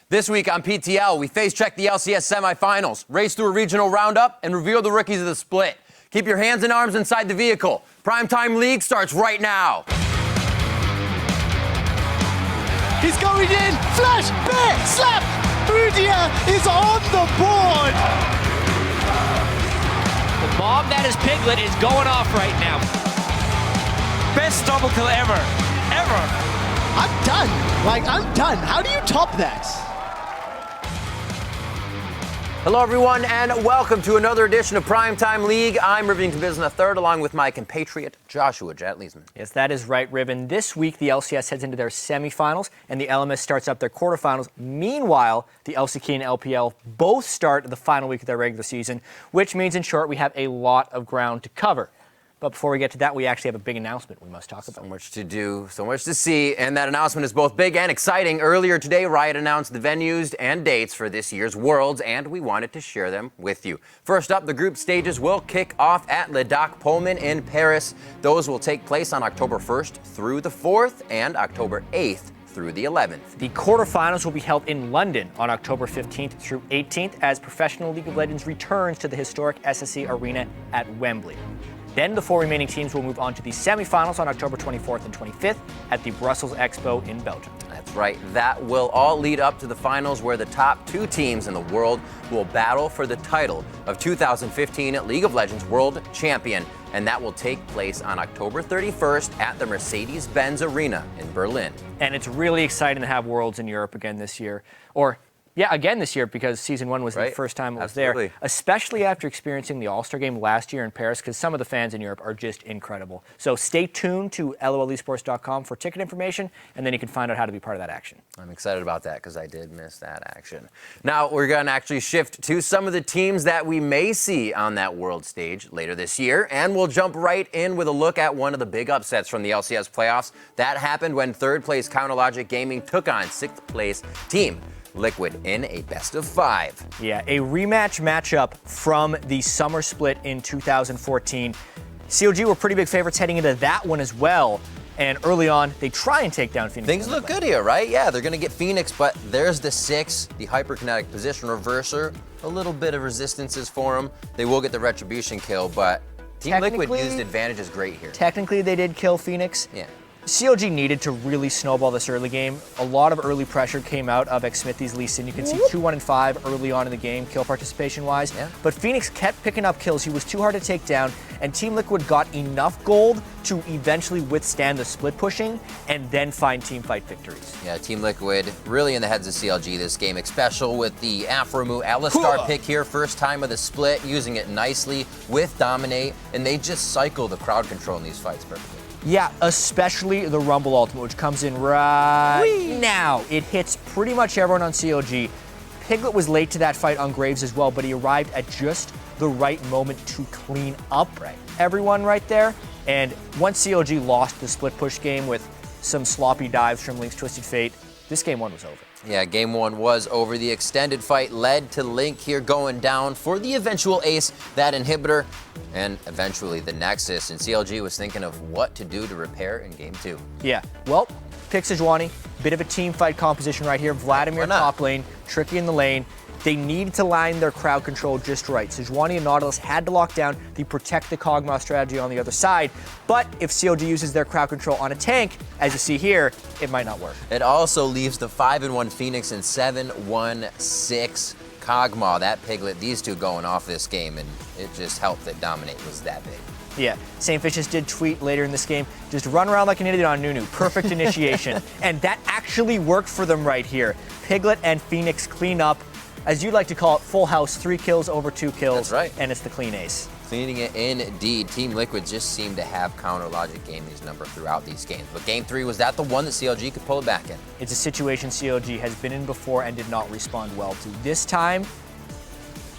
This week on PTL, we face-check the LCS semifinals, race through a regional roundup, and reveal the rookies of the split. Keep your hands and arms inside the vehicle. PrimeTime League starts right now. He's going in. Flash, bear, slap. Udia is on the board. The bomb that is Piglet is going off right now. Best double kill ever. I'm done. I'm done. How do you top that? Hello, everyone, and welcome to another edition of PrimeTime League. I'm Rivington Business III, along with my compatriot, Joshua Jet Leesman. Yes, that is right, Ribbon. This week, the LCS heads into their semifinals, and the LMS starts up their quarterfinals. Meanwhile, the LCK and LPL both start the final week of their regular season, which means, in short, we have a lot of ground to cover. But before we get to that, we actually have a big announcement we must talk about. So much to do, so much to see, and that announcement is both big and exciting. Earlier today, Riot announced the venues and dates for this year's Worlds, and we wanted to share them with you. First up, the group stages will kick off at Le Doc Pullman in Paris. Those will take place on October 1st through the 4th and October 8th through the 11th. The quarterfinals will be held in London on October 15th through 18th as Professional League of Legends returns to the historic SSE Arena at Wembley. Then the 4 remaining teams will move on to the semifinals on October 24th and 25th at the Brussels Expo in Belgium. That's right. That will all lead up to the finals where the top 2 teams in the world will battle for the title of 2015 League of Legends World Champion. And that will take place on October 31st at the Mercedes-Benz Arena in Berlin. And it's really exciting to have Worlds in Europe again this year. Again this year, because Season 1 was the first time it was there, especially after experiencing the All-Star Game last year in Paris, because some of the fans in Europe are just incredible. So stay tuned to lolesports.com for ticket information, and then you can find out how to be part of that action. I'm excited about that because I did miss that action. Now, we're going to actually shift to some of the teams that we may see on that world stage later this year, and we'll jump right in with a look at one of the big upsets from the LCS playoffs. That happened when third-place Counterlogic Gaming took on sixth-place Team Liquid in a best-of-5. Yeah, a rematch matchup from the summer split in 2014. COG were pretty big favorites heading into that one as well. And early on, they try and take down Phoenix. Things look good here, right? Yeah, they're going to get Phoenix, but there's the 6, the hyperkinetic position reverser. A little bit of resistances for them. They will get the retribution kill, but Team Liquid used advantages great here. Technically, they did kill Phoenix. Yeah. COG needed to really snowball this early game. A lot of early pressure came out of Xmithy's Lee Sin. You can see 2-1 and 5 early on in the game, kill participation-wise. Yeah. But Phoenix kept picking up kills. He was too hard to take down, and Team Liquid got enough gold to eventually withstand the split pushing and then find teamfight victories. Yeah, Team Liquid really in the heads of CLG this game, especially with the Afromu Alistar pick here, first time of the split, using it nicely with Dominate, and they just cycle the crowd control in these fights perfectly. Yeah, especially the Rumble ultimate, which comes in right now. It hits pretty much everyone on COG. Piglet was late to that fight on Graves as well, but he arrived at just the right moment to clean up everyone right there. And once COG lost the split push game with some sloppy dives from Link's Twisted Fate, this game 1 was over. Yeah, game 1 was over. The extended fight led to Link here going down for the eventual ace, that inhibitor, and eventually the Nexus. And CLG was thinking of what to do to repair in game 2. Yeah, well, pick Sejuani. Bit of a team fight composition right here. Vladimir top lane, Tricky in the lane. They needed to line their crowd control just right. Sejuani and Nautilus had to lock down the protect the Kog'Maw strategy on the other side. But if COG uses their crowd control on a tank, as you see here, it might not work. It also leaves the 5-1 Phoenix and 7-1-6 Kog'Maw. That Piglet, these two going off this game, and it just helped that Dominate was that big. Yeah, St. Fishes did tweet later in this game, just run around like an idiot on Nunu. Perfect initiation. And that actually worked for them right here. Piglet and Phoenix clean up, as you like to call it, full house, 3 kills over 2 kills. That's right. And it's the clean ace. Cleaning it indeed. Team Liquid just seemed to have Counterlogic Gaming's number throughout these games. But game 3, was that the one that CLG could pull it back in? It's a situation CLG has been in before and did not respond well to. This time,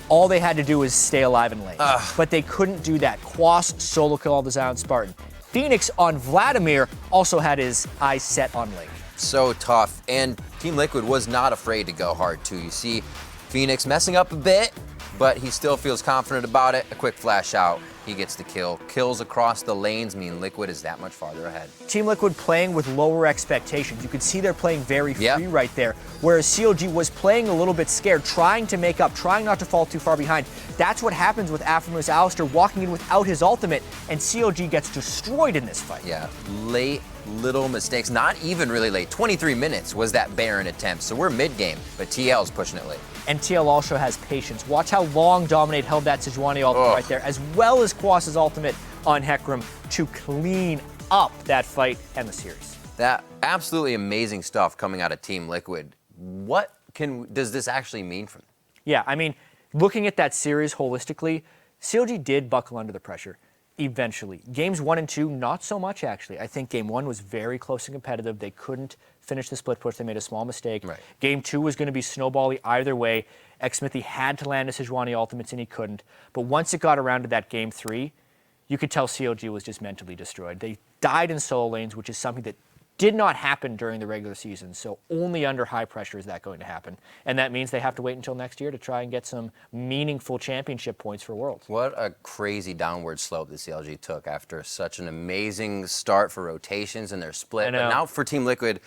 all they had to do was stay alive and lane. But they couldn't do that. Quas solo kill all the Zion Spartan. Phoenix on Vladimir also had his eyes set on Link. So tough. And Team Liquid was not afraid to go hard too. You see Phoenix messing up a bit, but he still feels confident about it. A quick flash out He gets the kill. Kills across the lanes mean Liquid is that much farther ahead. Team Liquid playing with lower expectations. You could see they're playing very free Yep. right there, whereas CLG was playing a little bit scared, trying to make up, trying not to fall too far behind. That's what happens with Aftermoon's Alistair walking in without his ultimate, and CLG gets destroyed in this fight. Yeah, late little mistakes. Not even really late. 23 minutes was that Baron attempt, so we're mid-game, but TL's pushing it late. And TL also has patience. Watch how long Dominate held that Sejuani ultimate right there, as well as Quas's ultimate on Hecarim to clean up that fight and the series. That absolutely amazing stuff coming out of Team Liquid. What does this actually mean for them? Yeah, I mean, looking at that series holistically, CLG did buckle under the pressure eventually. Games 1 and 2, not so much actually. I think game 1 was very close and competitive. They couldn't finish the split push. They made a small mistake. Right. Game 2 was going to be snowbally either way. Xsmithy had to land a Sejuani ultimates and he couldn't. But once it got around to that game 3, you could tell CLG was just mentally destroyed. They died in solo lanes, which is something that did not happen during the regular season, so only under high pressure is that going to happen. And that means they have to wait until next year to try and get some meaningful championship points for Worlds. What a crazy downward slope the CLG took after such an amazing start for rotations in their split. I know. But now for Team Liquid,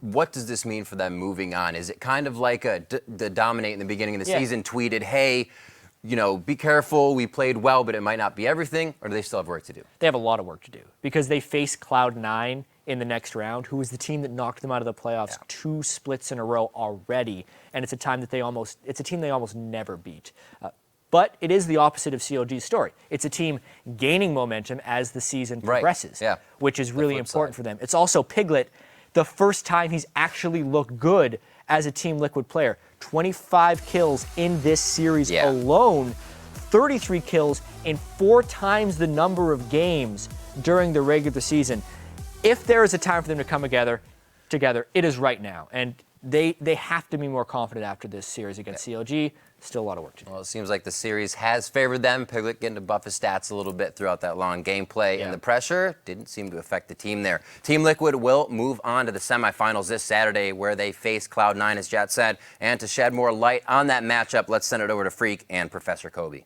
what does this mean for them moving on? Is it kind of like the Dominate in the beginning of the season tweeted, hey, you know, be careful, we played well, but it might not be everything, or do they still have work to do? They have a lot of work to do because they face Cloud9 in the next round, who was the team that knocked them out of the playoffs 2 splits in a row already, and it's a team they almost never beat. But it is the opposite of CLG's story. It's a team gaining momentum as the season progresses, which is really important for them. It's also Piglet, the first time he's actually looked good as a Team Liquid player. 25 kills in this series alone, 33 kills in 4 times the number of games during the regular season. If there is a time for them to come together, it is right now. And they have to be more confident after this series against CLG. Still a lot of work to do. Well, it seems like the series has favored them. Piglet getting to buff his stats a little bit throughout that long gameplay, and the pressure didn't seem to affect the team there. Team Liquid will move on to the semifinals this Saturday, where they face Cloud9, as Jet said. And to shed more light on that matchup, let's send it over to Phreak and Professor Kobe.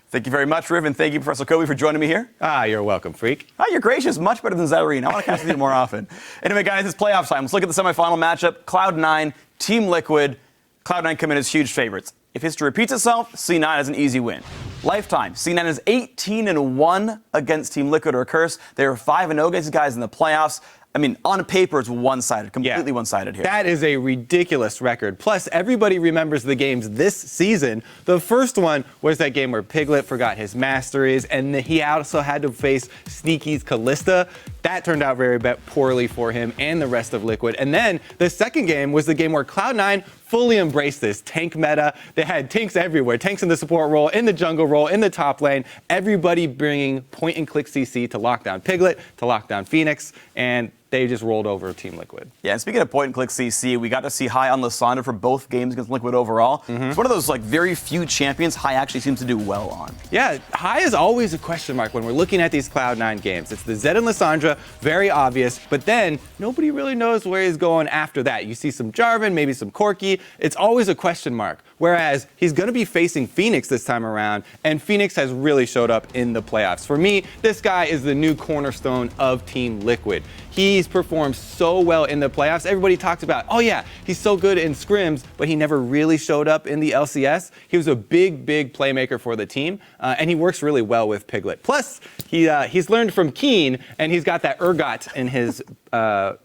Thank you very much, Riv, and thank you, Professor Kobe, for joining me here. You're welcome, Phreak. You're gracious. Much better than Zyrene. I want to cast with you more often. Anyway, guys, it's playoff time. Let's look at the semifinal matchup. Cloud9, Team Liquid. Cloud9 come in as huge favorites. If history repeats itself, C9 has an easy win. Lifetime, C9 is 18-1 against Team Liquid or Curse. They are 5-0 against these guys in the playoffs. I mean, on paper, it's one-sided, completely one-sided here. That is a ridiculous record. Plus, everybody remembers the games this season. The first one was that game where Piglet forgot his masteries, and he also had to face Sneaky's Callista. That turned out very poorly for him and the rest of Liquid. And then the second game was the game where Cloud9 fully embraced this tank meta. They had tanks everywhere, tanks in the support role, in the jungle role, in the top lane, everybody bringing point-and-click CC to lock down Piglet, to lock down Phoenix, and they just rolled over Team Liquid. Yeah, and speaking of point-and-click CC, we got to see High on Lysandra for both games against Liquid overall. It's one of those very few champions High actually seems to do well on. Yeah, High is always a question mark when we're looking at these Cloud9 games. It's the Zed and Lysandra, very obvious, but then nobody really knows where he's going after that. You see some Jarvan, maybe some Corki. It's always a question mark. Whereas he's going to be facing Phoenix this time around, and Phoenix has really showed up in the playoffs. For me, this guy is the new cornerstone of Team Liquid. He's performed so well in the playoffs. Everybody talks about, oh yeah, he's so good in scrims, but he never really showed up in the LCS. He was a big playmaker for the team, and he works really well with Piglet. Plus, he's learned from Keen, and he's got that Urgot in his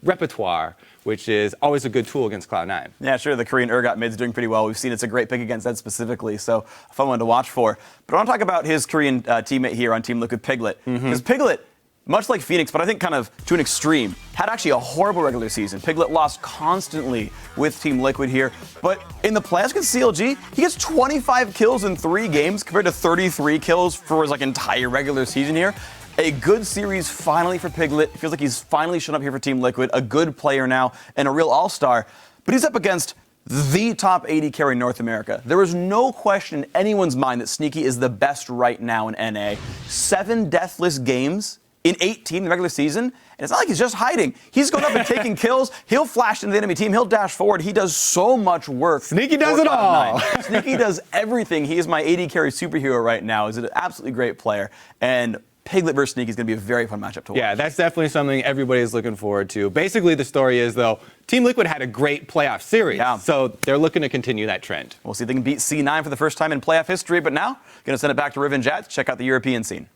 repertoire, which is always a good tool against Cloud9. Yeah, sure, the Korean Urgot mid's doing pretty well. We've seen it's a great pick against Zed specifically, so a fun one to watch for. But I want to talk about his Korean teammate here on Team Liquid, Piglet. Because Piglet, much like Phoenix, but I think kind of to an extreme, had actually a horrible regular season. Piglet lost constantly with Team Liquid here. But in the playoffs against CLG, he gets 25 kills in 3 games compared to 33 kills for his entire regular season here. A good series finally for Piglet. Feels like he's finally shown up here for Team Liquid. A good player now and a real all-star. But he's up against the top 80 carry in North America. There is no question in anyone's mind that Sneaky is the best right now in NA. 7 deathless games in 18 in the regular season, and it's not like he's just hiding. He's going up and taking kills. He'll flash into the enemy team. He'll dash forward. He does so much work. Sneaky does it all. Sneaky does everything. He is my AD carry superhero right now. He's an absolutely great player. And Piglet versus Sneaky is going to be a very fun matchup to watch. Yeah, that's definitely something everybody is looking forward to. Basically, the story is, though, Team Liquid had a great playoff series, so they're looking to continue that trend. We'll see if they can beat C9 for the first time in playoff history, but now, going to send it back to Riv and Jet to check out the European scene.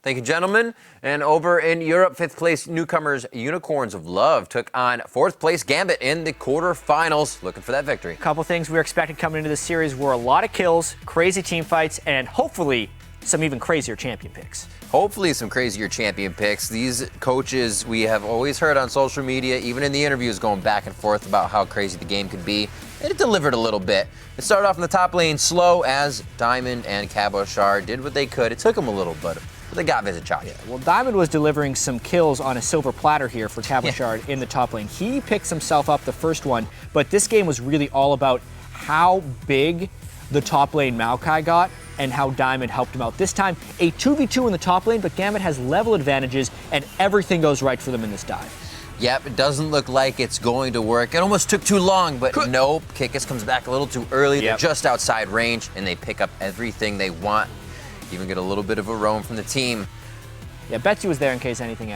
Thank you, gentlemen. And over in Europe, 5th place newcomers Unicorns of Love took on 4th place Gambit in the quarterfinals, looking for that victory. A couple things we were expecting coming into the series were a lot of kills, crazy team fights, and hopefully some even crazier champion picks. Hopefully some crazier champion picks. These coaches we have always heard on social media, even in the interviews, going back and forth about how crazy the game could be. And it delivered a little bit. It started off in the top lane slow as Diamond and Cabochard did what they could. It took them a little bit, but they got Visitchak. Yeah, well, Diamond was delivering some kills on a silver platter here for Cabochard in the top lane. He picks himself up the first one, but this game was really all about how big the top lane Maokai got and how Diamond helped him out. This time, a 2v2 in the top lane, but Gambit has level advantages, and everything goes right for them in this dive. Yep, it doesn't look like it's going to work. It almost took too long, but nope. Kikis comes back a little too early. They're just outside range, and they pick up everything they want. Even get a little bit of a roam from the team. Yeah, Betsy was there in case anything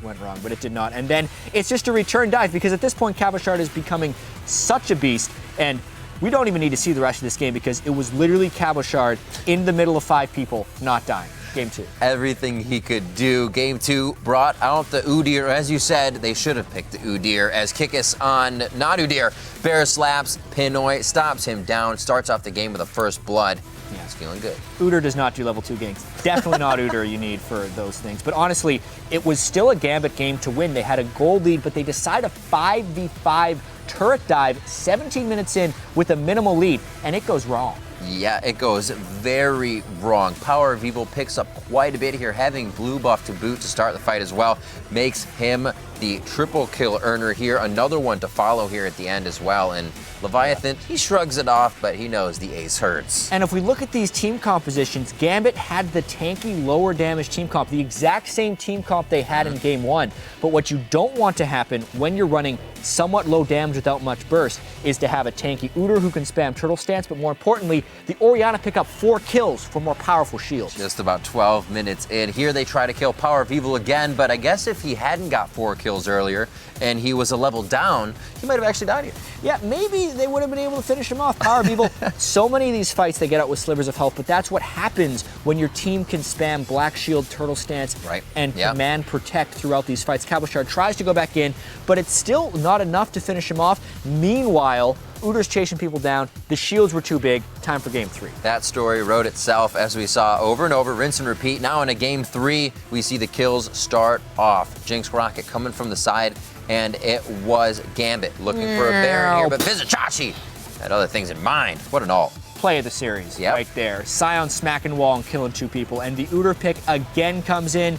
went wrong, but it did not. And then it's just a return dive, because at this point, Cabochard is becoming such a beast, and we don't even need to see the rest of this game because it was literally Cabochard in the middle of 5 people not dying. Game 2. Everything he could do. Game 2 brought out the Udyr. As you said, they should have picked the Udyr as Kikis on not Udyr. Bear slaps, Pinoy stops him down, starts off the game with a first blood. Yeah, he's feeling good. Udyr does not do level 2 ganks. Definitely not Udyr you need for those things. But honestly, it was still a Gambit game to win. They had a gold lead, but they decide a 5v5 turret dive 17 minutes in with a minimal lead, and it goes wrong. Yeah, it goes very wrong. Power of Evil picks up quite a bit here, having blue buff to boot to start the fight as well. Makes him the triple kill earner here. Another one to follow here at the end as well. And Leviathan, he shrugs it off, but he knows the ace hurts. And if we look at these team compositions, Gambit had the tanky, lower damage team comp, the exact same team comp they had in game 1. But what you don't want to happen when you're running somewhat low damage without much burst is to have a tanky Udyr who can spam turtle stance, but more importantly, the Orianna pick up 4 kills for more powerful shields. Just about 12 minutes in. Here they try to kill Power of Evil again, but I guess if he hadn't got 4 kills earlier and he was a level down, he might have actually died here. Yeah, maybe they would have been able to finish him off. Power of Evil, so many of these fights they get out with slivers of health, but that's what happens when your team can spam Black Shield, Turtle Stance, and Command Protect throughout these fights. Cabochard tries to go back in, but it's still not enough to finish him off. Meanwhile, Udyr's chasing people down. The shields were too big. Time for game 3. That story wrote itself as we saw over and over, rinse and repeat. Now in a game 3, we see the kills start off. Jinx Rocket coming from the side, and it was Gambit looking for a Baron here, but Visitchak had other things in mind. What an ult. Play of the series right there. Sion smacking wall and killing 2 people, and the Udyr pick again comes in.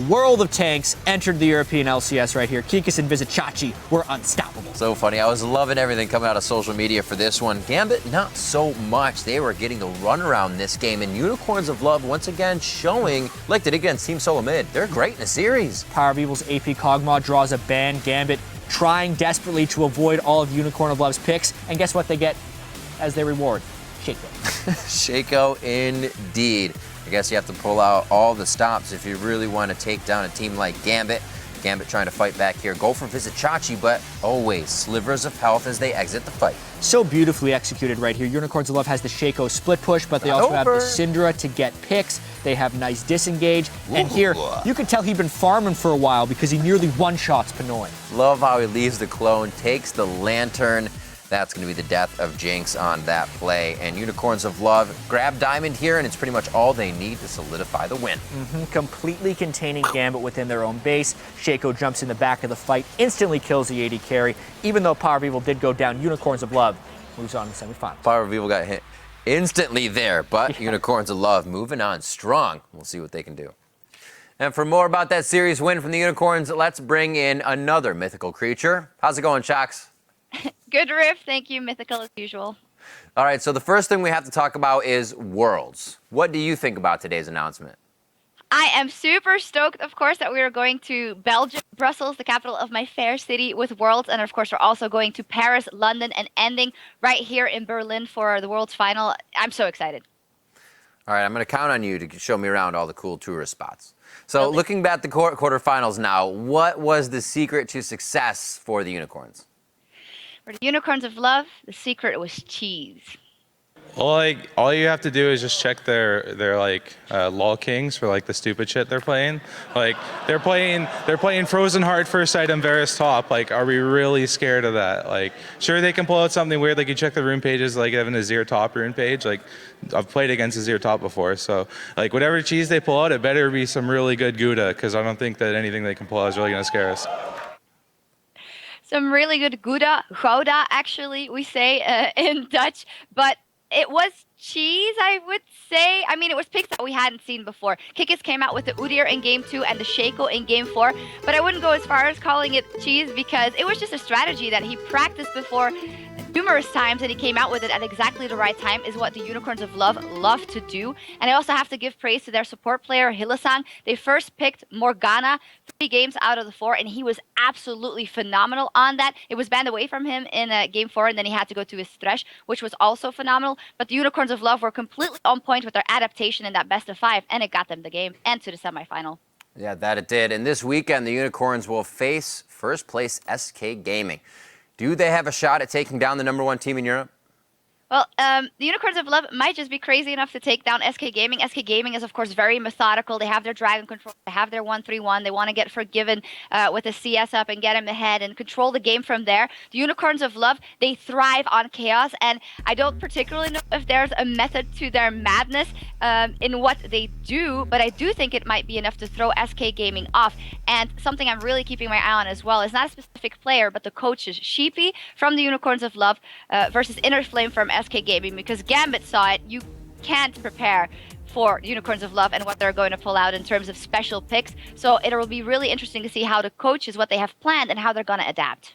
World of Tanks entered the European LCS right here. Kikis and Visitchak were unstoppable. So funny. I was loving everything coming out of social media for this one. Gambit, not so much. They were getting the runaround this game, and Unicorns of Love once again showing, like they did against Team Solo Mid, they're great in the series. Power of Evil's AP Kog'Maw draws a ban. Gambit trying desperately to avoid all of Unicorn of Love's picks, and guess what they get as their reward? Sjokz. Shaco indeed. I guess you have to pull out all the stops if you really want to take down a team like Gambit. Gambit trying to fight back here. Go for Visitchak, but always slivers of health as they exit the fight. So beautifully executed right here. Unicorns of Love has the Shaco split push, but they also have the Syndra to get picks. They have nice disengage. And here, you can tell he'd been farming for a while because he nearly one-shots Pinoy. Love how he leaves the clone, takes the lantern. That's going to be the death of Jinx on that play. And Unicorns of Love grab Diamond here, and it's pretty much all they need to solidify the win. Completely containing Gambit within their own base. Shaco jumps in the back of the fight, instantly kills the AD carry. Even though Power of Evil did go down, Unicorns of Love moves on to the semifinals. Power of Evil got hit instantly there, but Unicorns of Love moving on strong. We'll see what they can do. And for more about that series win from the Unicorns, let's bring in another mythical creature. How's it going, Sjokz? Good riff, thank you, mythical as usual. All right, so the first thing we have to talk about is Worlds. What do you think about today's announcement? I am super stoked, of course, that we are going to Belgium, Brussels, the capital of my fair city, with Worlds. And of course, we're also going to Paris, London, and ending right here in Berlin for the Worlds final. I'm so excited. All right, I'm going to count on you to show me around all the cool tourist spots. So looking back at the quarterfinals now, what was the secret to success for the Unicorns? For the Unicorns of Love, the secret was cheese. Well, like, all you have to do is just check their like LOL Kings for like the stupid shit they're playing. Like they're playing Frozen Heart first item Varus top. Like, are we really scared of that? Like, sure they can pull out something weird. Like you check the rune pages, like having a Azir top rune page. Like I've played against Azir top before, so like whatever cheese they pull out, it better be some really good Gouda, because I don't think that anything they can pull out is really gonna scare us. Some really good Gouda actually, we say in Dutch, but it was cheese, I would say. I mean, it was picks that we hadn't seen before. Kikis came out with the Udyr in Game 2 and the Shaco in Game 4, but I wouldn't go as far as calling it cheese because it was just a strategy that he practiced before numerous times, and he came out with it at exactly the right time, is what the Unicorns of Love love to do. And I also have to give praise to their support player, Hylissang. They first picked Morgana 3 games out of the 4, and he was absolutely phenomenal on that. It was banned away from him in Game 4, and then he had to go to his Thresh, which was also phenomenal. But the Unicorns of Love were completely on point with their adaptation in that best of 5, and it got them the game and to the semifinal. Yeah, that it did. And this weekend, the Unicorns will face first place SK Gaming. Do they have a shot at taking down the #1 team in Europe? Well, the Unicorns of Love might just be crazy enough to take down SK Gaming. SK Gaming is, of course, very methodical. They have their Dragon Control. They have their 1-3-1. They want to get Forgiven with a CS up and get him ahead and control the game from there. The Unicorns of Love, they thrive on chaos, and I don't particularly know if there's a method to their madness in what they do, but I do think it might be enough to throw SK Gaming off. And something I'm really keeping my eye on as well is not a specific player, but the coaches. Sheepy from the Unicorns of Love versus Inner Flame from SK Gaming, because Gambit saw it. You can't prepare for Unicorns of Love and what they're going to pull out in terms of special picks. So it will be really interesting to see how the coaches, what they have planned, and how they're going to adapt.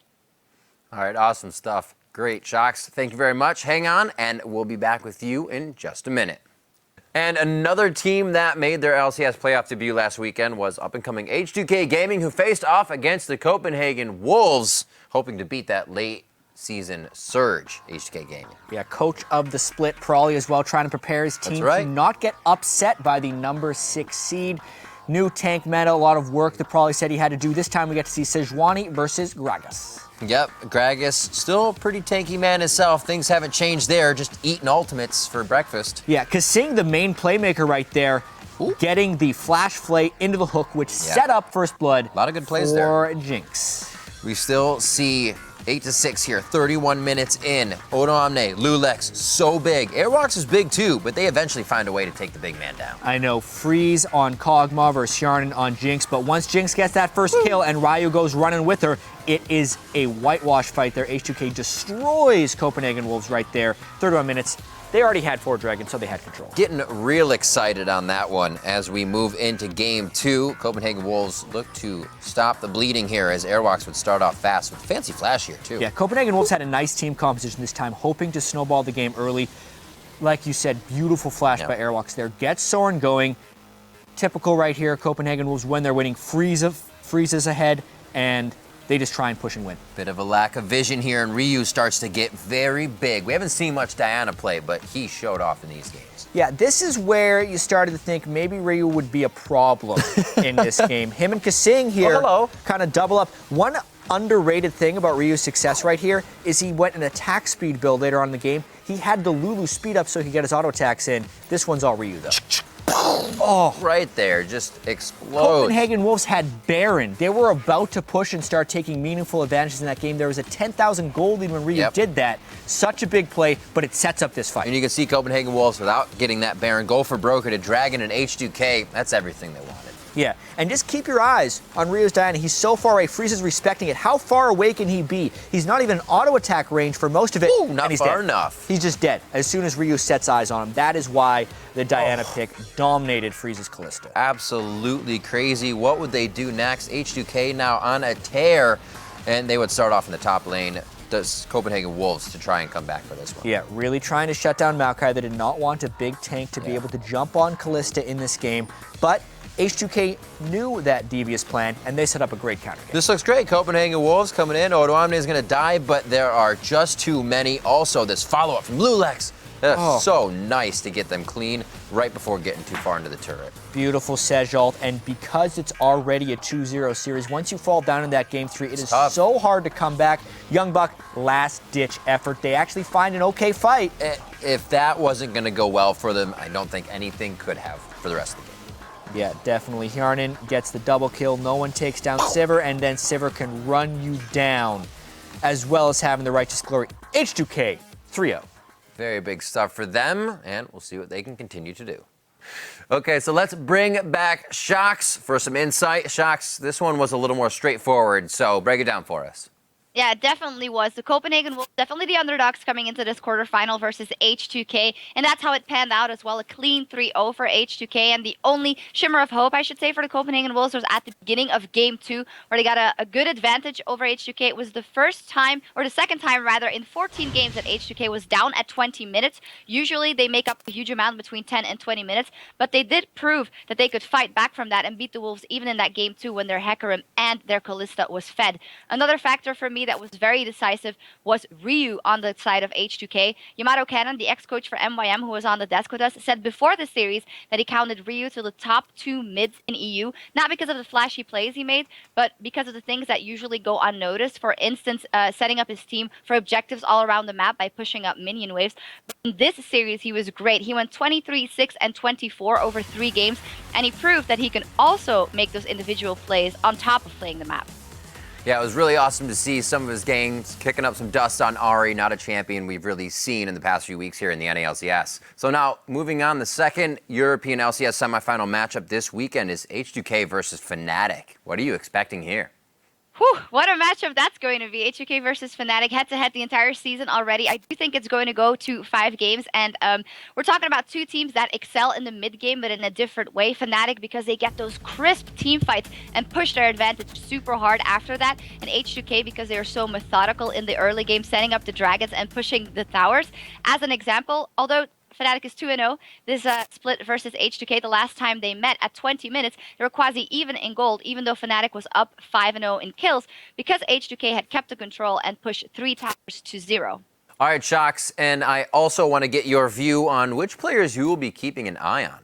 All right, awesome stuff. Great, Sjokz. Thank you very much. Hang on, and we'll be back with you in just a minute. And another team that made their LCS playoff debut last weekend was up-and-coming H2K Gaming, who faced off against the Copenhagen Wolves, hoping to beat that late season surge, H2K Gaming. Yeah, coach of the split, Prawley as well, trying to prepare his team right. to not get upset by the #6 seed. New tank meta, a lot of work that Prawley said he had to do. This time we get to see Sejuani versus Gragas. Yep, Gragas, still a pretty tanky man himself. Things haven't changed there, just eating ultimates for breakfast. Yeah, because seeing the main playmaker right there, getting the flash flay into the hook, which set up First Blood. A lot of good plays for there. Jinx. We still see 8-6 here, 31 minutes in. Odoamne, Lulex, so big. Airwalks is big too, but they eventually find a way to take the big man down. I know, Freeze on Kog'Maw versus Sharnan on Jinx, but once Jinx gets that first kill and Ryu goes running with her, it is a whitewash fight there. H2K destroys Copenhagen Wolves right there. 31 minutes. They already had 4 dragons, so they had control. Getting real excited on that one as we move into Game 2. Copenhagen Wolves look to stop the bleeding here as Airwalks would start off fast with fancy flash here too. Yeah, Copenhagen Wolves had a nice team composition this time, hoping to snowball the game early. Like you said, beautiful flash by Airwalks there. Gets Soren going. Typical right here, Copenhagen Wolves, when they're winning, freezes ahead, and they just try and push and win. Bit of a lack of vision here, and Ryu starts to get very big. We haven't seen much Diana play, but he showed off in these games. Yeah, this is where you started to think maybe Ryu would be a problem in this game. Him and Kasing here kind of double up. One underrated thing about Ryu's success right here is he went an attack speed build later on in the game. He had the Lulu speed up so he could get his auto attacks in. This one's all Ryu, though. Oh, right there, just explodes. Copenhagen Wolves had Baron. They were about to push and start taking meaningful advantages in that game. There was a 10,000 gold lead when Ryu did that. Such a big play, but it sets up this fight. And you can see Copenhagen Wolves, without getting that Baron, go for broker to Dragon and H2K. That's everything they wanted. Yeah, and just keep your eyes on Ryu's Diana. He's so far away. Freeze is respecting it. How far away can he be? He's not even auto attack range for most of it. Ooh, not and he's far dead. enough. He's just dead as soon as Ryu sets eyes on him. That is why the Diana pick dominated Freeze's Kalista. Absolutely crazy. What would they do next? H2K now on a tear, and they would start off in the top lane. The Copenhagen Wolves to try and come back for this one. Yeah, really trying to shut down Maokai. They did not want a big tank to be able to jump on Kalista in this game, but H2K knew that devious plan, and they set up a great counter game. This looks great. Copenhagen Wolves coming in. Odoamne is going to die, but there are just too many. Also, this follow-up from Lulex. So nice to get them clean right before getting too far into the turret. Beautiful Sjokz, and because it's already a 2-0 series, once you fall down in that game 3, it is tough. so hard to come back. Young Buck, last-ditch effort. They actually find an okay fight. If that wasn't going to go well for them, I don't think anything could have for the rest of the game. Yeah, definitely. Hjarnan gets the double kill. No one takes down Sivir, and then Sivir can run you down, as well as having the Righteous Glory. H2K, 3-0. Very big stuff for them, and we'll see what they can continue to do. Okay, so let's bring back Sjokz for some insight. Sjokz, this one was a little more straightforward, so break it down for us. Yeah, it definitely was. The Copenhagen Wolves, definitely the underdogs coming into this quarterfinal versus H2K, and that's how it panned out as well. A clean 3-0 for H2K, and the only shimmer of hope, I should say, for the Copenhagen Wolves was at the beginning of Game 2, where they got a good advantage over H2K. It was the first time, or the second time rather, in 14 games that H2K was down at 20 minutes. Usually they make up a huge amount between 10 and 20 minutes, but they did prove that they could fight back from that and beat the Wolves even in that Game 2 when their Hecarim and their Kalista was fed. Another factor for me that was very decisive was Ryu on the side of H2K. Yamato Cannon, the ex-coach for MYM who was on the desk with us, said before the series that he counted Ryu to the top 2 mids in EU, not because of the flashy plays he made, but because of the things that usually go unnoticed. For instance, setting up his team for objectives all around the map by pushing up minion waves. In this series, he was great. He went 23, 6, and 24 over 3 games, and he proved that he can also make those individual plays on top of playing the map. Yeah, it was really awesome to see some of his games kicking up some dust on Ari, not a champion we've really seen in the past few weeks here in the NALCS. So now, moving on, the second European LCS semifinal matchup this weekend is H2K versus Fnatic. What are you expecting here? Whew, what a matchup that's going to be. H2K versus Fnatic, head-to-head the entire season already. I do think it's going to go to 5 games, and we're talking about 2 teams that excel in the mid-game, but in a different way. Fnatic, because they get those crisp team fights and push their advantage super hard after that, and H2K, because they are so methodical in the early game, setting up the dragons and pushing the towers. As an example, although Fnatic is 2-0. This split versus H2K, the last time they met at 20 minutes, they were quasi-even in gold, even though Fnatic was up 5-0 in kills, because H2K had kept the control and pushed 3 towers to 0. All right, Sjokz, and I also want to get your view on which players you will be keeping an eye on.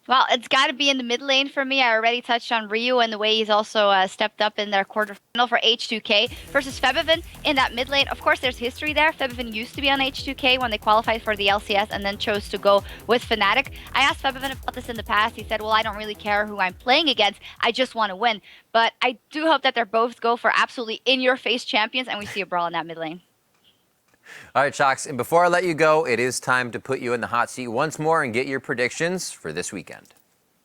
Well, it's got to be in the mid lane for me. I already touched on Ryu and the way he's also stepped up in their quarterfinal for H2K versus Febiven in that mid lane. Of course, there's history there. Febiven used to be on H2K when they qualified for the LCS and then chose to go with Fnatic. I asked Febiven about this in the past. He said, well, I don't really care who I'm playing against. I just want to win. But I do hope that they both go for absolutely in-your-face champions and we see a brawl in that mid lane. All right, Sjokz, and before I let you go, it is time to put you in the hot seat once more and get your predictions for this weekend.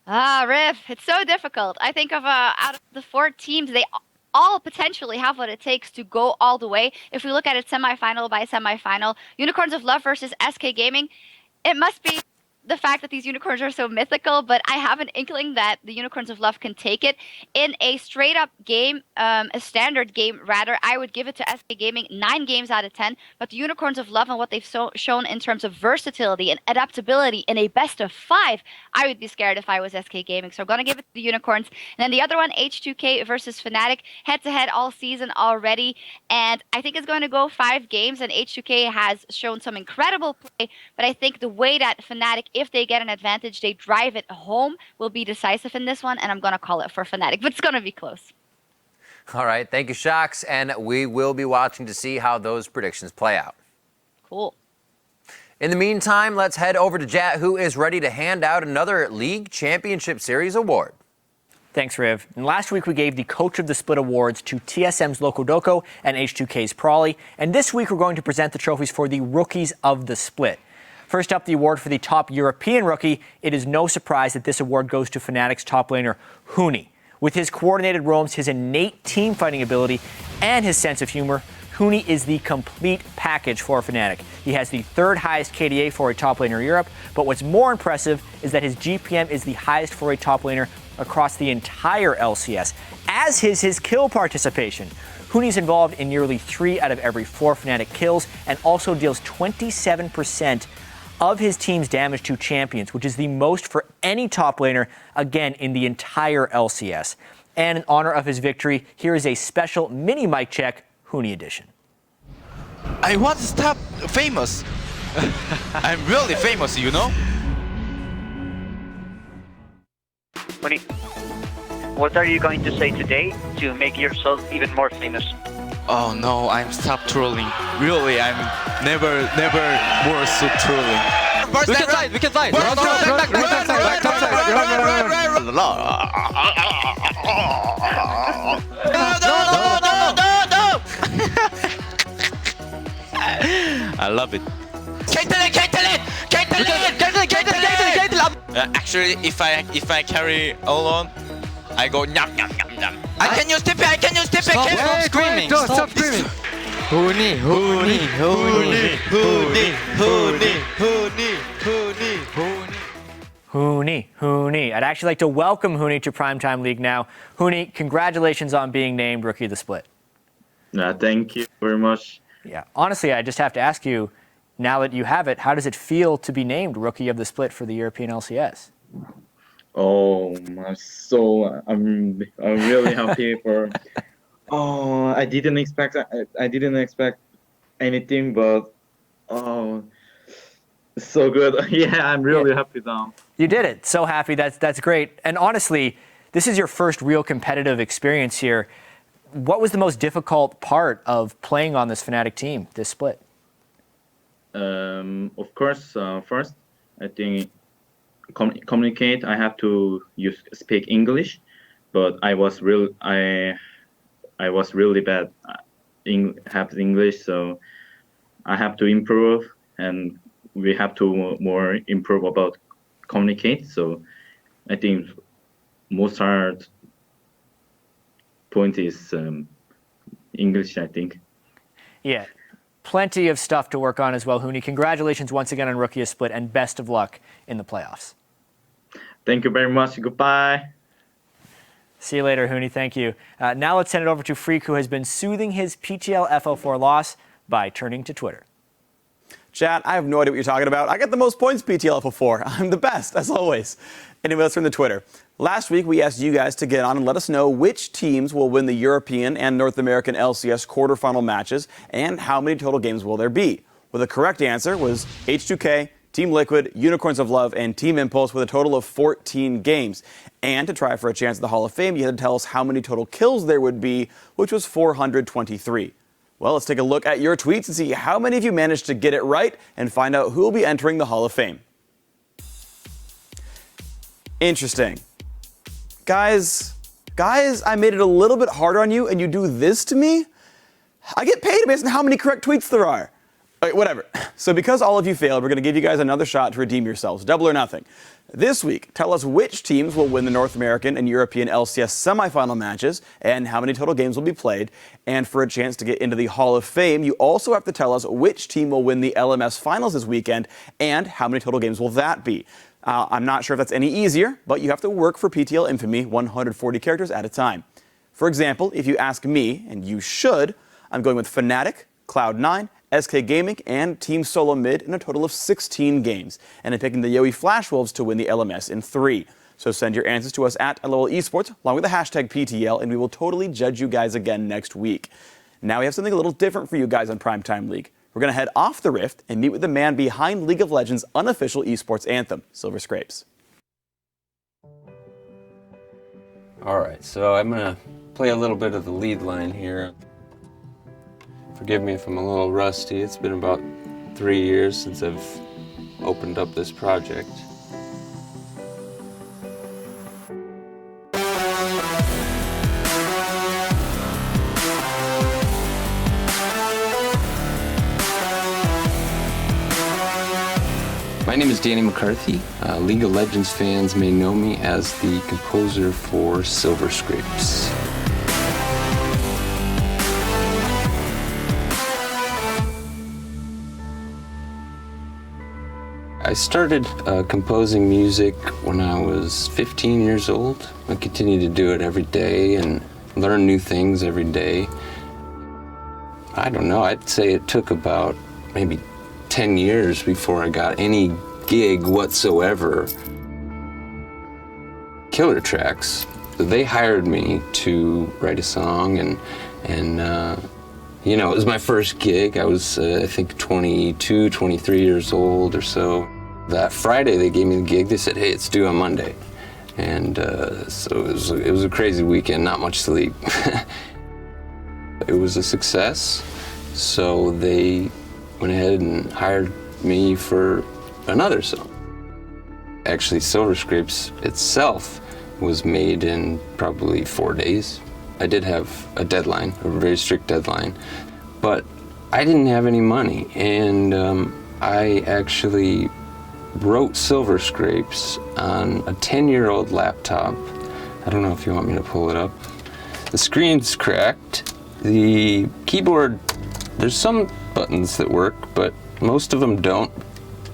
Riff, it's so difficult. I think of out of the 4 teams, they all potentially have what it takes to go all the way. If we look at it semifinal by semifinal, Unicorns of Love versus SK Gaming, it must be the fact that these unicorns are so mythical, but I have an inkling that the Unicorns of Love can take it. In a straight-up game, a standard game, rather, I would give it to SK Gaming 9 games out of 10, but the Unicorns of Love and what they've shown in terms of versatility and adaptability in a best-of-5, I would be scared if I was SK Gaming, so I'm going to give it to the Unicorns. And then the other one, H2K versus Fnatic, head-to-head all season already, and I think it's going to go 5 games, and H2K has shown some incredible play, but I think the way that Fnatic, if they get an advantage, they drive it home, will be decisive in this one, and I'm going to call it for Fnatic, but it's going to be close. All right, thank you, Sjokz, and we will be watching to see how those predictions play out. Cool. In the meantime, let's head over to Jat, who is ready to hand out another League Championship Series award. Thanks, Riv. And last week we gave the Coach of the Split awards to TSM's Locodoco and H2K's Prawley, and this week we're going to present the trophies for the Rookies of the Split. First up, the award for the top European rookie. It is no surprise that this award goes to Fnatic's top laner, Huni. With his coordinated roams, his innate team fighting ability, and his sense of humor, Huni is the complete package for Fnatic. He has the 3rd highest KDA for a top laner in Europe, but what's more impressive is that his GPM is the highest for a top laner across the entire LCS, as is his kill participation. Huni's involved in nearly 3 out of every 4 Fnatic kills and also deals 27% of his team's damage to champions, which is the most for any top laner, again, in the entire LCS. And in honor of his victory, here is a special mini mic check, Huni edition. I want to stop famous. I'm really famous, you know? What are you going to say today to make yourself even more famous? Oh no, I'm stop trolling. Really, I'm never more so trolling. We can fight, we can fight. Run, I love it. Actually, if I carry alone, I go nyam nyam nyam nyam. I can use TP. Stop screaming. Stop screaming. Huni. Huni. I'd actually like to welcome Huni to Primetime League now. Huni, congratulations on being named Rookie of the Split. Thank you very much. Yeah, honestly, I just have to ask you, now that you have it, how does it feel to be named Rookie of the Split for the European LCS? Oh, I'm really happy for. Oh, I didn't expect anything, but so good. Yeah, I'm really happy now. You did it. So happy. That's great. And honestly, this is your first real competitive experience here. What was the most difficult part of playing on this Fnatic team, this split? Of course, first, I think communicate. I have to speak English, but I was really bad in English, so I have to improve, and we have to more improve about communicate. So I think most hard point is English, I think. Yeah, plenty of stuff to work on as well, Huni. Congratulations once again on Rookie of Split, and best of luck in the playoffs. Thank you very much. Goodbye. See you later, Huni. Thank you. Now let's send it over to Phreak, who has been soothing his PTL FO4 loss by turning to Twitter. Chat, I have no idea what you're talking about. I got the most points PTL FO4. I'm the best, as always. Anyway, let's turn to Twitter. Last week, we asked you guys to get on and let us know which teams will win the European and North American LCS quarterfinal matches and how many total games will there be. Well, the correct answer was H2K, Team Liquid, Unicorns of Love, and Team Impulse with a total of 14 games. And to try for a chance at the Hall of Fame, you had to tell us how many total kills there would be, which was 423. Well, let's take a look at your tweets and see how many of you managed to get it right and find out who will be entering the Hall of Fame. Interesting. Guys, I made it a little bit harder on you and you do this to me? I get paid based on how many correct tweets there are. Okay, whatever. So because all of you failed, we're going to give you guys another shot to redeem yourselves. Double or nothing. This week, tell us which teams will win the North American and European LCS semifinal matches and how many total games will be played. And for a chance to get into the Hall of Fame, you also have to tell us which team will win the LMS finals this weekend and how many total games will that be. I'm not sure if that's any easier, but you have to work for PTL Infamy 140 characters at a time. For example, if you ask me, and you should, I'm going with Fnatic, Cloud9, SK Gaming, and Team Solo Mid in a total of 16 games. And I'm picking the Yowie Flash Wolves to win the LMS in 3. So send your answers to us at LOL Esports along with the hashtag PTL, and we will totally judge you guys again next week. Now we have something a little different for you guys on Primetime League. We're going to head off the Rift and meet with the man behind League of Legends' unofficial esports anthem, Silver Scrapes. All right, so I'm going to play a little bit of the lead line here. Forgive me if I'm a little rusty. It's been about 3 years since I've opened up this project. My name is Danny McCarthy. League of Legends fans may know me as the composer for Silver Scrapes. I started composing music when I was 15 years old. I continue to do it every day and learn new things every day. I don't know, I'd say it took about maybe 10 years before I got any gig whatsoever. Killer Tracks, they hired me to write a song, and you know, it was my first gig. I was, I think, 22, 23 years old or so. That Friday, they gave me the gig. They said, hey, it's due on Monday. And so it was a crazy weekend, not much sleep. It was a success, so they went ahead and hired me for another song. Actually, Silver Scrapes itself was made in probably 4 days. I did have a deadline, a very strict deadline, but I didn't have any money, and I actually wrote Silver Scrapes on a 10-year-old laptop. I don't know if you want me to pull it up. The screen's cracked. The keyboard, there's some buttons that work, but most of them don't.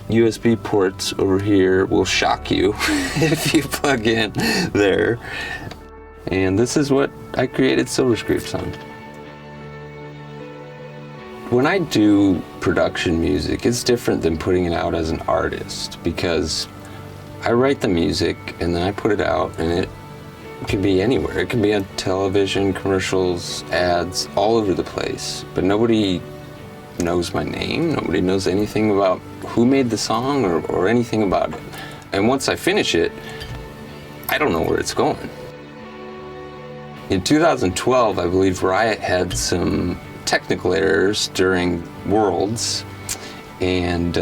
USB ports over here will shock you if you plug in there. And this is what I created Silver Scrapes on. When I do production music, it's different than putting it out as an artist, because I write the music and then I put it out, and it can be anywhere. It can be on television, commercials, ads, all over the place. But nobody knows my name. Nobody knows anything about who made the song or anything about it. And once I finish it, I don't know where it's going. In 2012, I believe Riot had some technical errors during Worlds, and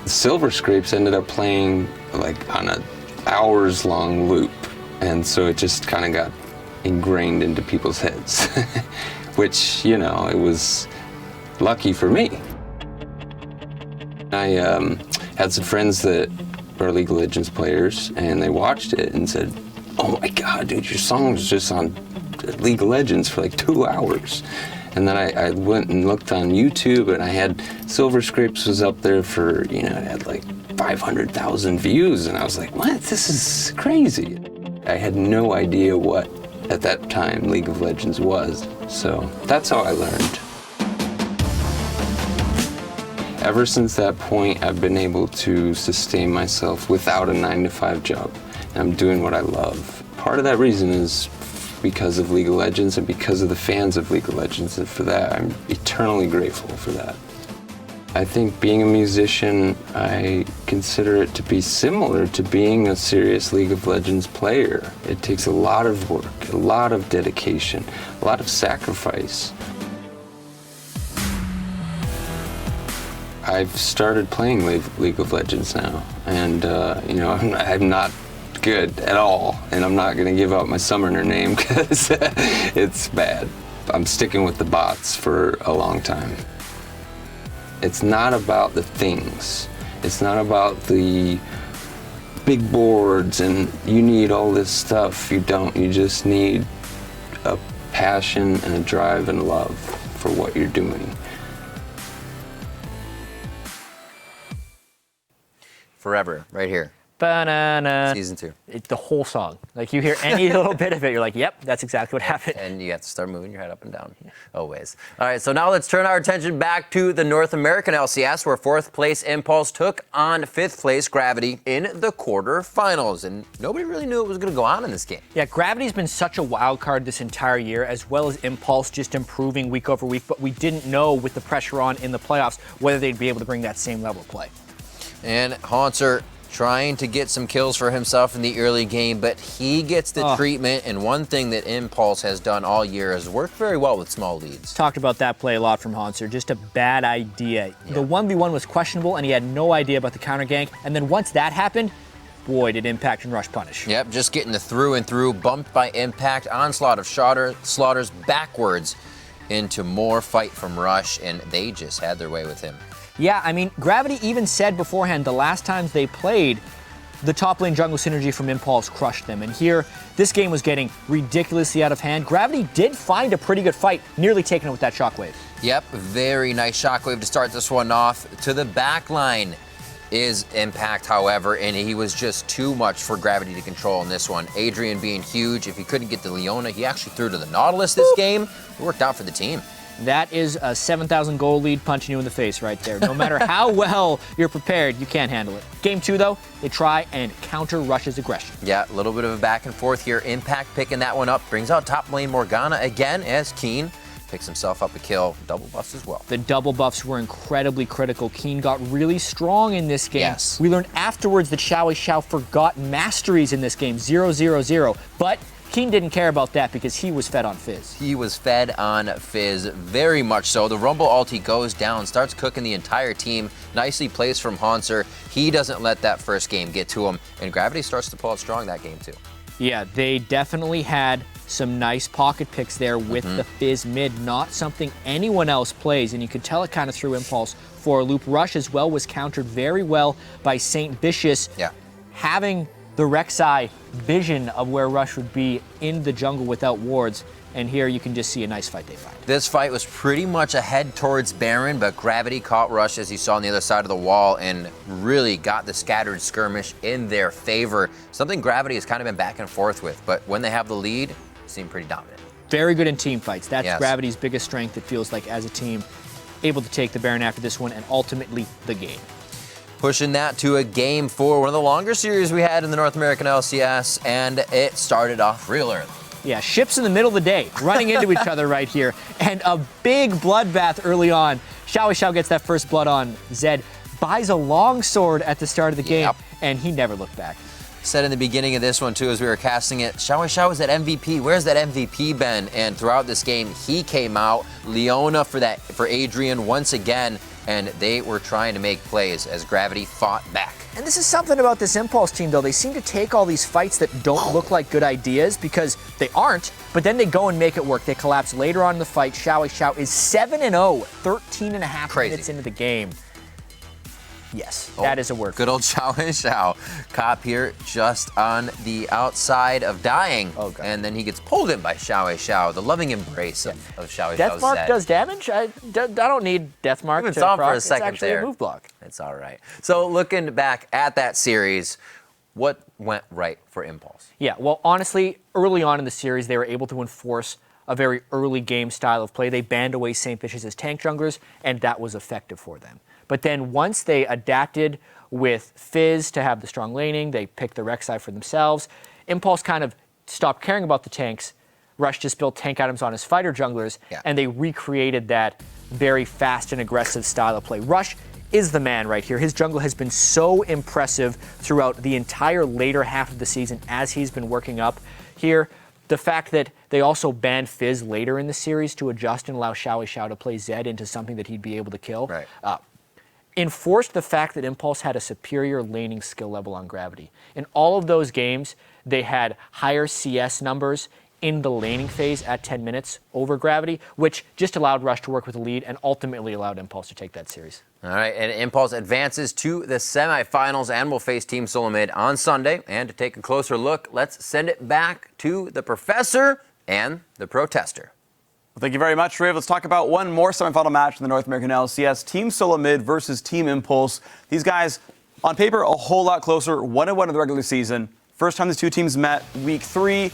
Silver Scrapes ended up playing like on an hours-long loop, and so it just kind of got ingrained into people's heads, which, you know, it was lucky for me. I had some friends that are League of Legends players, and they watched it and said, oh my God, dude, your song was just on League of Legends for like 2 hours. And then I went and looked on YouTube, and I had Silver Scrapes was up there for, you know, it had like 500,000 views, and I was like, what? This is crazy. I had no idea what, at that time, League of Legends was. So that's how I learned. Ever since that point, I've been able to sustain myself without a 9-to-5 job. And I'm doing what I love. Part of that reason is because of League of Legends and because of the fans of League of Legends, and for that, I'm eternally grateful for that. I think being a musician, I consider it to be similar to being a serious League of Legends player. It takes a lot of work, a lot of dedication, a lot of sacrifice. I've started playing League of Legends now, and you know, I'm not good at all, and I'm not gonna give out my summoner name because it's bad. I'm sticking with the bots for a long time. It's not about the things. It's not about the big boards and you need all this stuff. You don't. You just need a passion and a drive and love for what you're doing. Forever, right here. Banana. Season 2. The whole song. Like, you hear any little bit of it, you're like, yep, that's exactly what happened. And you have to start moving your head up and down, always. All right, so now let's turn our attention back to the North American LCS, where 4th place Impulse took on 5th place Gravity in the quarterfinals. And nobody really knew what was going to go on in this game. Yeah, Gravity's been such a wild card this entire year, as well as Impulse just improving week over week, but we didn't know, with the pressure on in the playoffs, whether they'd be able to bring that same level of play. And Haunter trying to get some kills for himself in the early game, but he gets the treatment. And one thing that Impulse has done all year is worked very well with small leads. Talked about that play a lot from Haunter. Just a bad idea. Yeah. The 1v1 was questionable, and he had no idea about the counter gank. And then once that happened, boy, did Impact and Rush punish. Yep, just getting the through and through, bumped by Impact, onslaught of Slaughters backwards into more fight from Rush, and they just had their way with him. Yeah, I mean, Gravity even said beforehand the last times they played, the top lane jungle synergy from Impulse crushed them. And here, this game was getting ridiculously out of hand. Gravity did find a pretty good fight, nearly taking it with that shockwave. Yep, very nice shockwave to start this one off. To the back line is Impact, however, and he was just too much for Gravity to control in this one. Adrian being huge. If he couldn't get the Leona, he actually threw to the Nautilus this game. It worked out for the team. That is a 7,000 goal lead punching you in the face right there. No matter how well you're prepared, you can't handle it. Game 2, though, they try and counter Rush's aggression. Yeah, a little bit of a back and forth here. Impact picking that one up. Brings out top lane Morgana again as Keen picks himself up a kill. Double buffs as well. The double buffs were incredibly critical. Keen got really strong in this game. Yes. We learned afterwards that Xiao forgot masteries in this game, 0-0-0. But Keen didn't care about that because he was fed on Fizz. He was fed on Fizz, very much so. The Rumble ulti goes down, starts cooking the entire team. Nicely placed from Haunter. He doesn't let that first game get to him, and Gravity starts to pull out strong that game too. Yeah, they definitely had some nice pocket picks there with the Fizz mid, not something anyone else plays, and you could tell it kind of threw Impulse for a loop. Rush as well was countered very well by St. Vicious. Yeah. Having the Rek'Sai vision of where Rush would be in the jungle without wards, and here you can just see a nice fight they fight. This fight was pretty much ahead towards Baron, but Gravity caught Rush, as you saw on the other side of the wall, and really got the scattered skirmish in their favor. Something Gravity has kind of been back and forth with, but when they have the lead, seem pretty dominant. Very good in team fights. That's Yes. Gravity's biggest strength, it feels like, as a team, able to take the Baron after this one and ultimately the game. Pushing that to a game 4, one of the longer series we had in the North American LCS, and it started off real early. Yeah, ships in the middle of the day running into each other right here, and a big bloodbath early on. Xiao gets that first blood on Zed, buys a long sword at the start of the game, and he never looked back. Said in the beginning of this one too, as we were casting it, Xiao is at MVP. Where's that MVP been? And throughout this game, he came out. Leona for Adrian once again, and they were trying to make plays as Gravity fought back. And this is something about this Impulse team, though. They seem to take all these fights that don't look like good ideas because they aren't, but then they go and make it work. They collapse later on in the fight. Xiao is 7-0, 13 and a half minutes into the game. Yes, that is a word. Good old Xiao. Cop here just on the outside of dying. Okay. And then he gets pulled in by Xiao. The loving embrace of Xiao. Deathmark does damage? I don't need Deathmark to proc. For a It's second actually there. a move block. It's all right. So looking back at that series, what went right for Impulse? Yeah, well, honestly, early on in the series, they were able to enforce a very early game style of play. They banned away St. Vicious as tank junglers, and that was effective for them. But then once they adapted with Fizz to have the strong laning, they picked the Rek'Sai for themselves. Impulse kind of stopped caring about the tanks. Rush just built tank items on his fighter junglers, and they recreated that very fast and aggressive style of play. Rush is the man right here. His jungle has been so impressive throughout the entire later half of the season as he's been working up here. The fact that they also banned Fizz later in the series to adjust and allow Xiao to play Zed into something that he'd be able to kill. Enforced the fact that Impulse had a superior laning skill level on Gravity. In all of those games, they had higher CS numbers in the laning phase at 10 minutes over Gravity, which just allowed Rush to work with the lead and ultimately allowed Impulse to take that series. All right, and Impulse advances to the semifinals and will face Team Solomid on Sunday. And to take a closer look, let's send it back to the Professor and the Protester. Well, thank you very much, Riv. Let's talk about one more semifinal match in the North American LCS. Team Solomid versus Team Impulse. These guys, on paper, a whole lot closer. 1-1 in the regular season. First time these two teams met, week 3.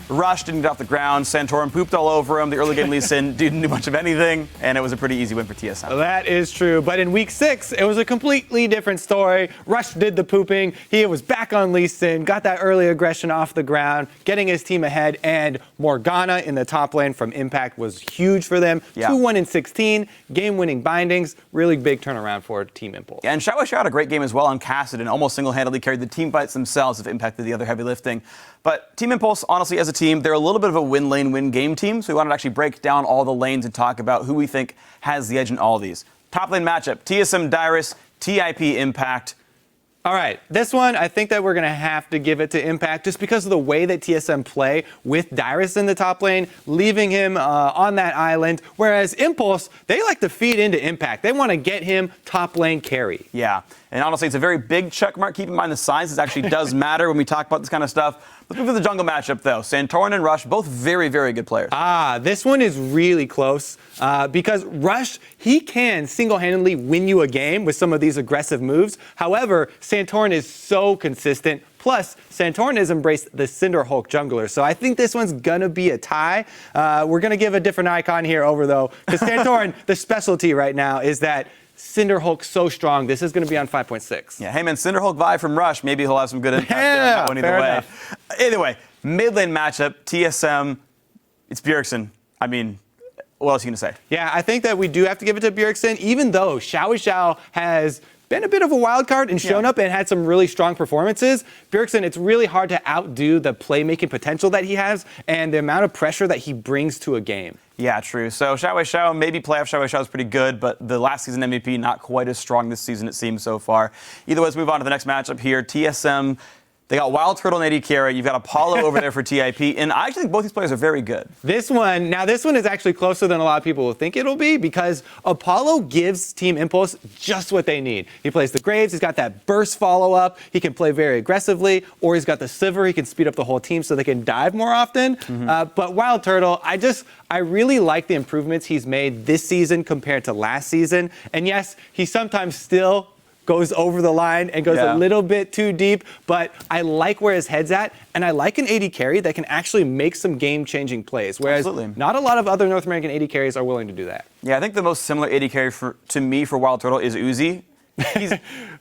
Rush didn't get off the ground. Santorin pooped all over him. The early game Lee Sin didn't do much of anything, and it was a pretty easy win for TSM. That is true, but in week 6, it was a completely different story. Rush did the pooping. He was back on Lee Sin, got that early aggression off the ground, getting his team ahead, and Morgana in the top lane from Impact was huge for them. 2-1 in 16, game-winning bindings, really big turnaround for Team Impulse. Yeah, and Sjokz had a great game as well on Cassid and almost single-handedly carried the team fights themselves if Impact did the other heavy lifting. But Team Impulse, honestly, as a team, they're a little bit of a win lane, win game team. So we wanted to actually break down all the lanes and talk about who we think has the edge in all of these. Top lane matchup, TSM Dyrus, TIP Impact. All right, this one, I think that we're going to have to give it to Impact just because of the way that TSM play with Dyrus in the top lane, leaving him on that island, whereas Impulse, they like to feed into Impact. They want to get him top lane carry. Yeah, and honestly, it's a very big check mark. Keep in mind the size actually does matter when we talk about this kind of stuff. Let's move to the jungle matchup, though. Santorin and Rush, both very, very good players. This one is really close because Rush, he can single-handedly win you a game with some of these aggressive moves. However, Santorin is so consistent, Plus, Santorin has embraced the Cinder Hulk jungler, so I think this one's going to be a tie. We're going to give a different icon here over, though, because Santorin, the specialty right now is that Cinder Hulk's so strong, this is going to be on 5.6. Yeah, hey man, Cinder Hulk Vi from Rush, maybe he'll have some good impact there on that one either way. Either way, mid lane matchup, TSM, it's Bjergsen. I mean, what else are you going to say? Yeah, I think that we do have to give it to Bjergsen, even though Xiao has been a bit of a wild card and shown up and had some really strong performances. Bjergsen, it's really hard to outdo the playmaking potential that he has and the amount of pressure that he brings to a game. Yeah, true. So Xiao, maybe playoff Xiao is pretty good, but the last season MVP not quite as strong this season, it seems so far. Either way, let's move on to the next matchup here. TSM, they got Wild Turtle and AD Carry. You've got Apollo over there for TIP, and I actually think both these players are very good. This one is actually closer than a lot of people will think it'll be because Apollo gives Team Impulse just what they need. He plays the Graves, he's got that burst follow-up, he can play very aggressively, or he's got the Sliver, he can speed up the whole team so they can dive more often. But Wild Turtle, I really like the improvements he's made this season compared to last season. And yes, he sometimes still goes over the line and goes a little bit too deep, but I like where his head's at, and I like an AD carry that can actually make some game-changing plays, whereas not a lot of other North American AD carries are willing to do that. Yeah, I think the most similar AD carry to me for Wild Turtle is Uzi. He's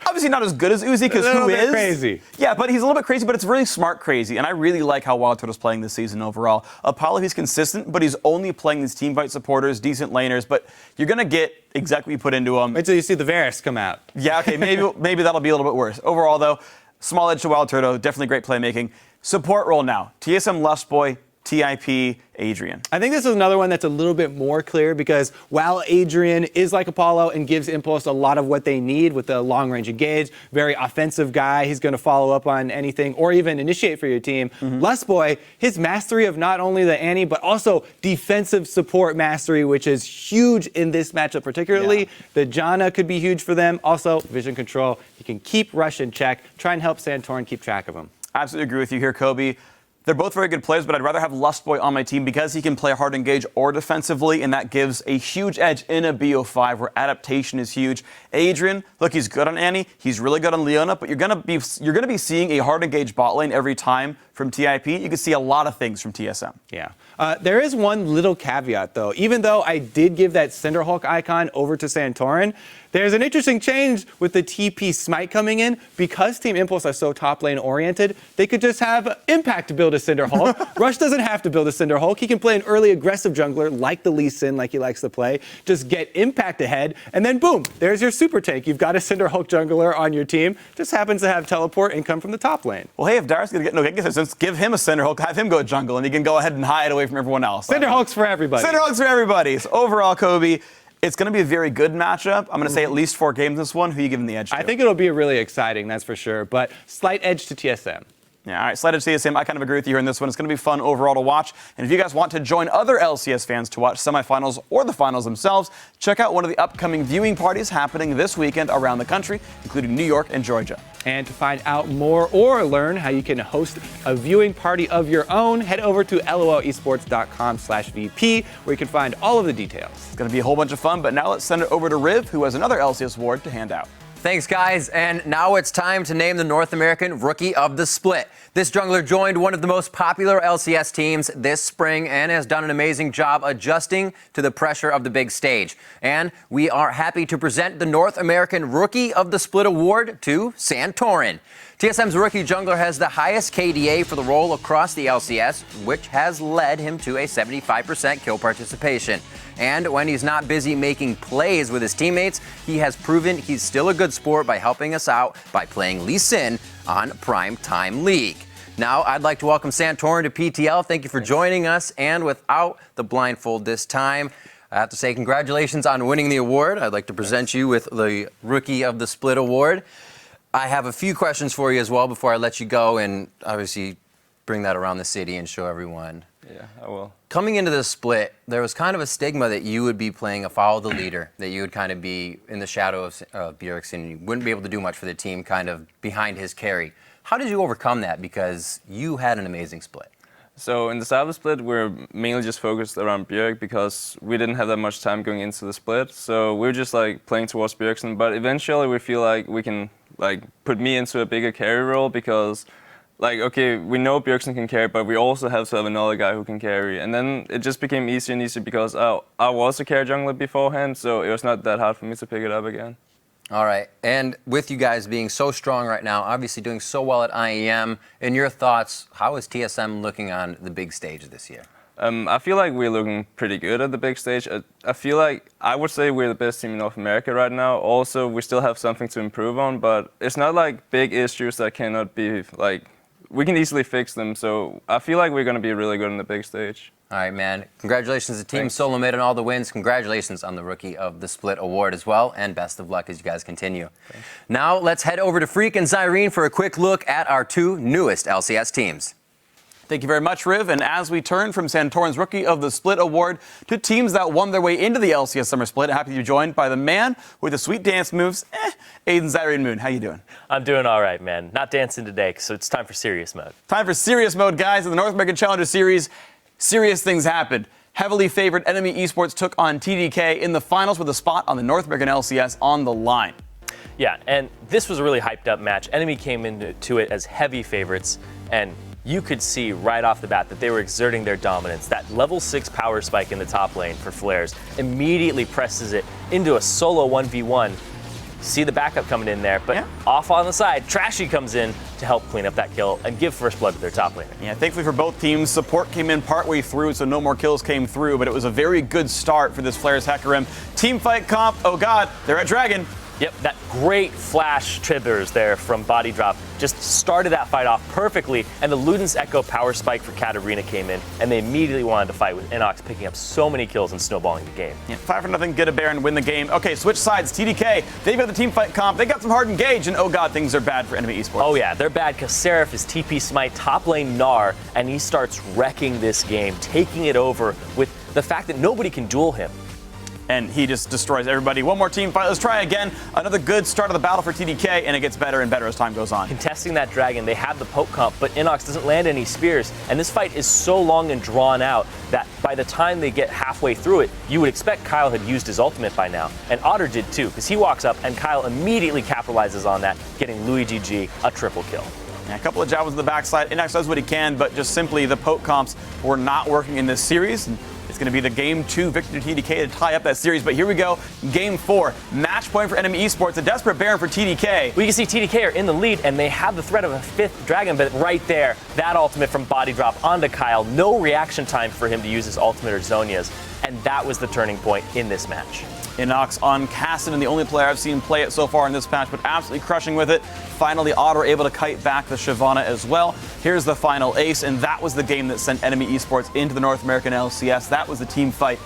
obviously not as good as Uzi because who is? Crazy. Yeah, but he's a little bit crazy, but it's really smart crazy. And I really like how Wild Turtle's playing this season overall. Apollo, he's consistent, but he's only playing these team fight supporters, decent laners, but you're going to get exactly what you put into him. Wait till you see the Varus come out. Yeah, okay, maybe that'll be a little bit worse. Overall, though, small edge to Wild Turtle, definitely great playmaking. Support role now. TSM Lustboy, TIP, Adrian. I think this is another one that's a little bit more clear because while Adrian is like Apollo and gives Impulse a lot of what they need with the long-range engage, very offensive guy, he's going to follow up on anything or even initiate for your team. Lustboy, his mastery of not only the Annie but also defensive support mastery, which is huge in this matchup particularly. The Janna could be huge for them. Also, vision control. He can keep Rush in check, try and help Santorin keep track of him. Absolutely agree with you here, Kobe. They're both very good players, but I'd rather have Lustboy on my team because he can play hard engage or defensively, and that gives a huge edge in a BO5 where adaptation is huge. Adrian, look, he's good on Annie, he's really good on Leona, but you're gonna be seeing a hard engage bot lane every time from TIP. You can see a lot of things from TSM. Yeah. There is one little caveat, though. Even though I did give that Cinder Hulk icon over to Santorin, there's an interesting change with the TP Smite coming in. Because Team Impulse are so top lane oriented, they could just have Impact to build a Cinder Hulk. Rush doesn't have to build a Cinder Hulk. He can play an early aggressive jungler like the Lee Sin, like he likes to play. Just get Impact ahead, and then boom, there's your super tank. You've got a Cinder Hulk jungler on your team. Just happens to have teleport and come from the top lane. Well, hey, if Darius going to get sense, give him a Cinder Hulk, have him go jungle, and he can go ahead and hide away from everyone else. Cinder Hulks for everybody. Cinder Hulks for everybody. So overall, Kobe, it's going to be a very good matchup. I'm going to say at least 4 games this one. Who are you giving the edge to? I think it'll be really exciting, that's for sure. But slight edge to TSM. Yeah, all right, slight edge to TSM. I kind of agree with you here in this one. It's going to be fun overall to watch. And if you guys want to join other LCS fans to watch semifinals or the finals themselves, check out one of the upcoming viewing parties happening this weekend around the country, including New York and Georgia. And to find out more or learn how you can host a viewing party of your own, head over to lolesports.com/VP, where you can find all of the details. It's going to be a whole bunch of fun, but now let's send it over to Riv, who has another LCS award to hand out. Thanks, guys. And now it's time to name the North American Rookie of the Split. This jungler joined one of the most popular LCS teams this spring and has done an amazing job adjusting to the pressure of the big stage. And we are happy to present the North American Rookie of the Split award to Santorin. TSM's rookie jungler has the highest KDA for the role across the LCS, which has led him to a 75% kill participation. And when he's not busy making plays with his teammates, he has proven he's still a good sport by helping us out by playing Lee Sin on PrimeTime League. Now, I'd like to welcome Santorin to PTL. Thank you for joining us, and without the blindfold this time, I have to say congratulations on winning the award. I'd like to present you with the Rookie of the Split award. I have a few questions for you as well before I let you go and obviously bring that around the city and show everyone. Yeah, I will. Coming into this split, there was kind of a stigma that you would be playing a follow the leader, that you would kind of be in the shadow of Bjergsen and you wouldn't be able to do much for the team kind of behind his carry. How did you overcome that? Because you had an amazing split. So in the start of the split, we're mainly just focused around Bjerg because we didn't have that much time going into the split. So we were just like playing towards Bjergsen, but eventually we feel like we can like put me into a bigger carry role because like, okay, we know Bjergsen can carry, but we also have to have another guy who can carry. And then it just became easier and easier because I was a carry jungler beforehand, so it was not that hard for me to pick it up again. All right, and with you guys being so strong right now, obviously doing so well at IEM, in your thoughts, how is TSM looking on the big stage this year? I feel like we're looking pretty good at the big stage. I feel like I would say we're the best team in North America right now. Also, we still have something to improve on, but it's not like big issues that cannot be, like, we can easily fix them. So I feel like we're going to be really good on the big stage. All right, man. Congratulations to Team Solo Mid on all the wins. Congratulations on the Rookie of the Split award as well, and best of luck as you guys continue. Thanks. Now let's head over to Phreak and Zyrene for a quick look at our two newest LCS teams. Thank you very much, Riv. And as we turn from Santorin's Rookie of the Split award to teams that won their way into the LCS Summer Split, happy to be joined by the man with the sweet dance moves, Aiden Zyrene Moon. How you doing? I'm doing all right, man. Not dancing today, so it's time for serious mode. Time for serious mode, guys. In the North American Challenger Series, serious things happened. Heavily favored Enemy Esports took on TDK in the finals with a spot on the North American LCS on the line. Yeah, and this was a really hyped up match. Enemy came into it as heavy favorites, and you could see right off the bat that they were exerting their dominance. That level 6 power spike in the top lane for Flares immediately presses it into a solo 1v1. See the backup coming in there, but off on the side, Trashy comes in to help clean up that kill and give first blood to their top laner. Yeah, thankfully for both teams, support came in partway through, so no more kills came through, but it was a very good start for this Flares Hecarim. Team fight comp, oh god, they're at Dragon. Yep, that great flash triggers there from Body Drop just started that fight off perfectly, and the Luden's Echo power spike for Katarina came in, and they immediately wanted to fight with Inox picking up so many kills and snowballing the game. Yeah, 5-0, get a bear and win the game. Okay, switch sides, TDK, they've got the team fight comp, they got some hard engage, and oh god, things are bad for Enemy Esports. Oh yeah, they're bad because Seraph is TP Smite top lane Gnar, and he starts wrecking this game, taking it over with the fact that nobody can duel him. And he just destroys everybody. One more team fight. Let's try again. Another good start of the battle for TDK, and it gets better and better as time goes on. Contesting that dragon, they have the poke comp, but Inox doesn't land any spears. And this fight is so long and drawn out that by the time they get halfway through it, you would expect Kyle had used his ultimate by now. And Otter did too, because he walks up and Kyle immediately capitalizes on that, getting Luigi G a triple kill. Yeah, a couple of jabs on the backside. Inox does what he can, but just simply the poke comps were not working in this series. It's going to be the Game 2 victory to TDK to tie up that series. But here we go. Game 4. Match point for Enemy Esports. A desperate Baron for TDK. We can see TDK are in the lead, and they have the threat of a 5th dragon. But right there, that ultimate from Body Drop onto Kyle. No reaction time for him to use his ultimate or Zhonya's. And that was the turning point in this match. Inox on Kassadin, the only player I've seen play it so far in this match, but absolutely crushing with it. Finally, Otter able to kite back the Shyvana as well. Here's the final ace, and that was the game that sent Enemy Esports into the North American LCS. That was the team fight.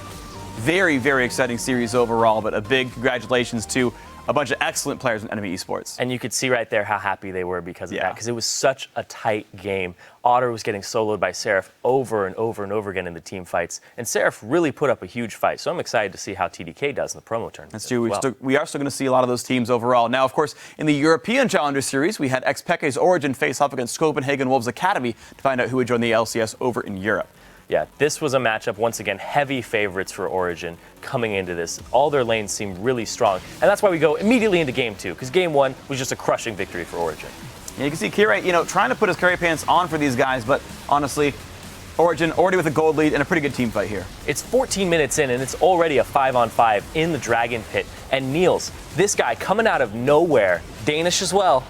Very, very exciting series overall, but a big congratulations to a bunch of excellent players in Enemy Esports. And you could see right there how happy they were because of that, because it was such a tight game. Otter was getting soloed by Seraph over and over and over again in the team fights, and Seraph really put up a huge fight. So I'm excited to see how TDK does in the promo tournament. That's true. We are still going to see a lot of those teams overall. Now, of course, in the European Challenger Series, we had Xpeke's Origin face off against Copenhagen Wolves Academy to find out who would join the LCS over in Europe. Yeah, this was a matchup, once again, heavy favorites for Origin coming into this. All their lanes seem really strong, and that's why we go immediately into Game 2, because Game 1 was just a crushing victory for Origin. Yeah, you can see Kira, trying to put his carry pants on for these guys, but honestly, Origin already with a gold lead and a pretty good team fight here. It's 14 minutes in, and it's already a 5-on-5 in the Dragon Pit, and Niels, this guy coming out of nowhere, Danish as well,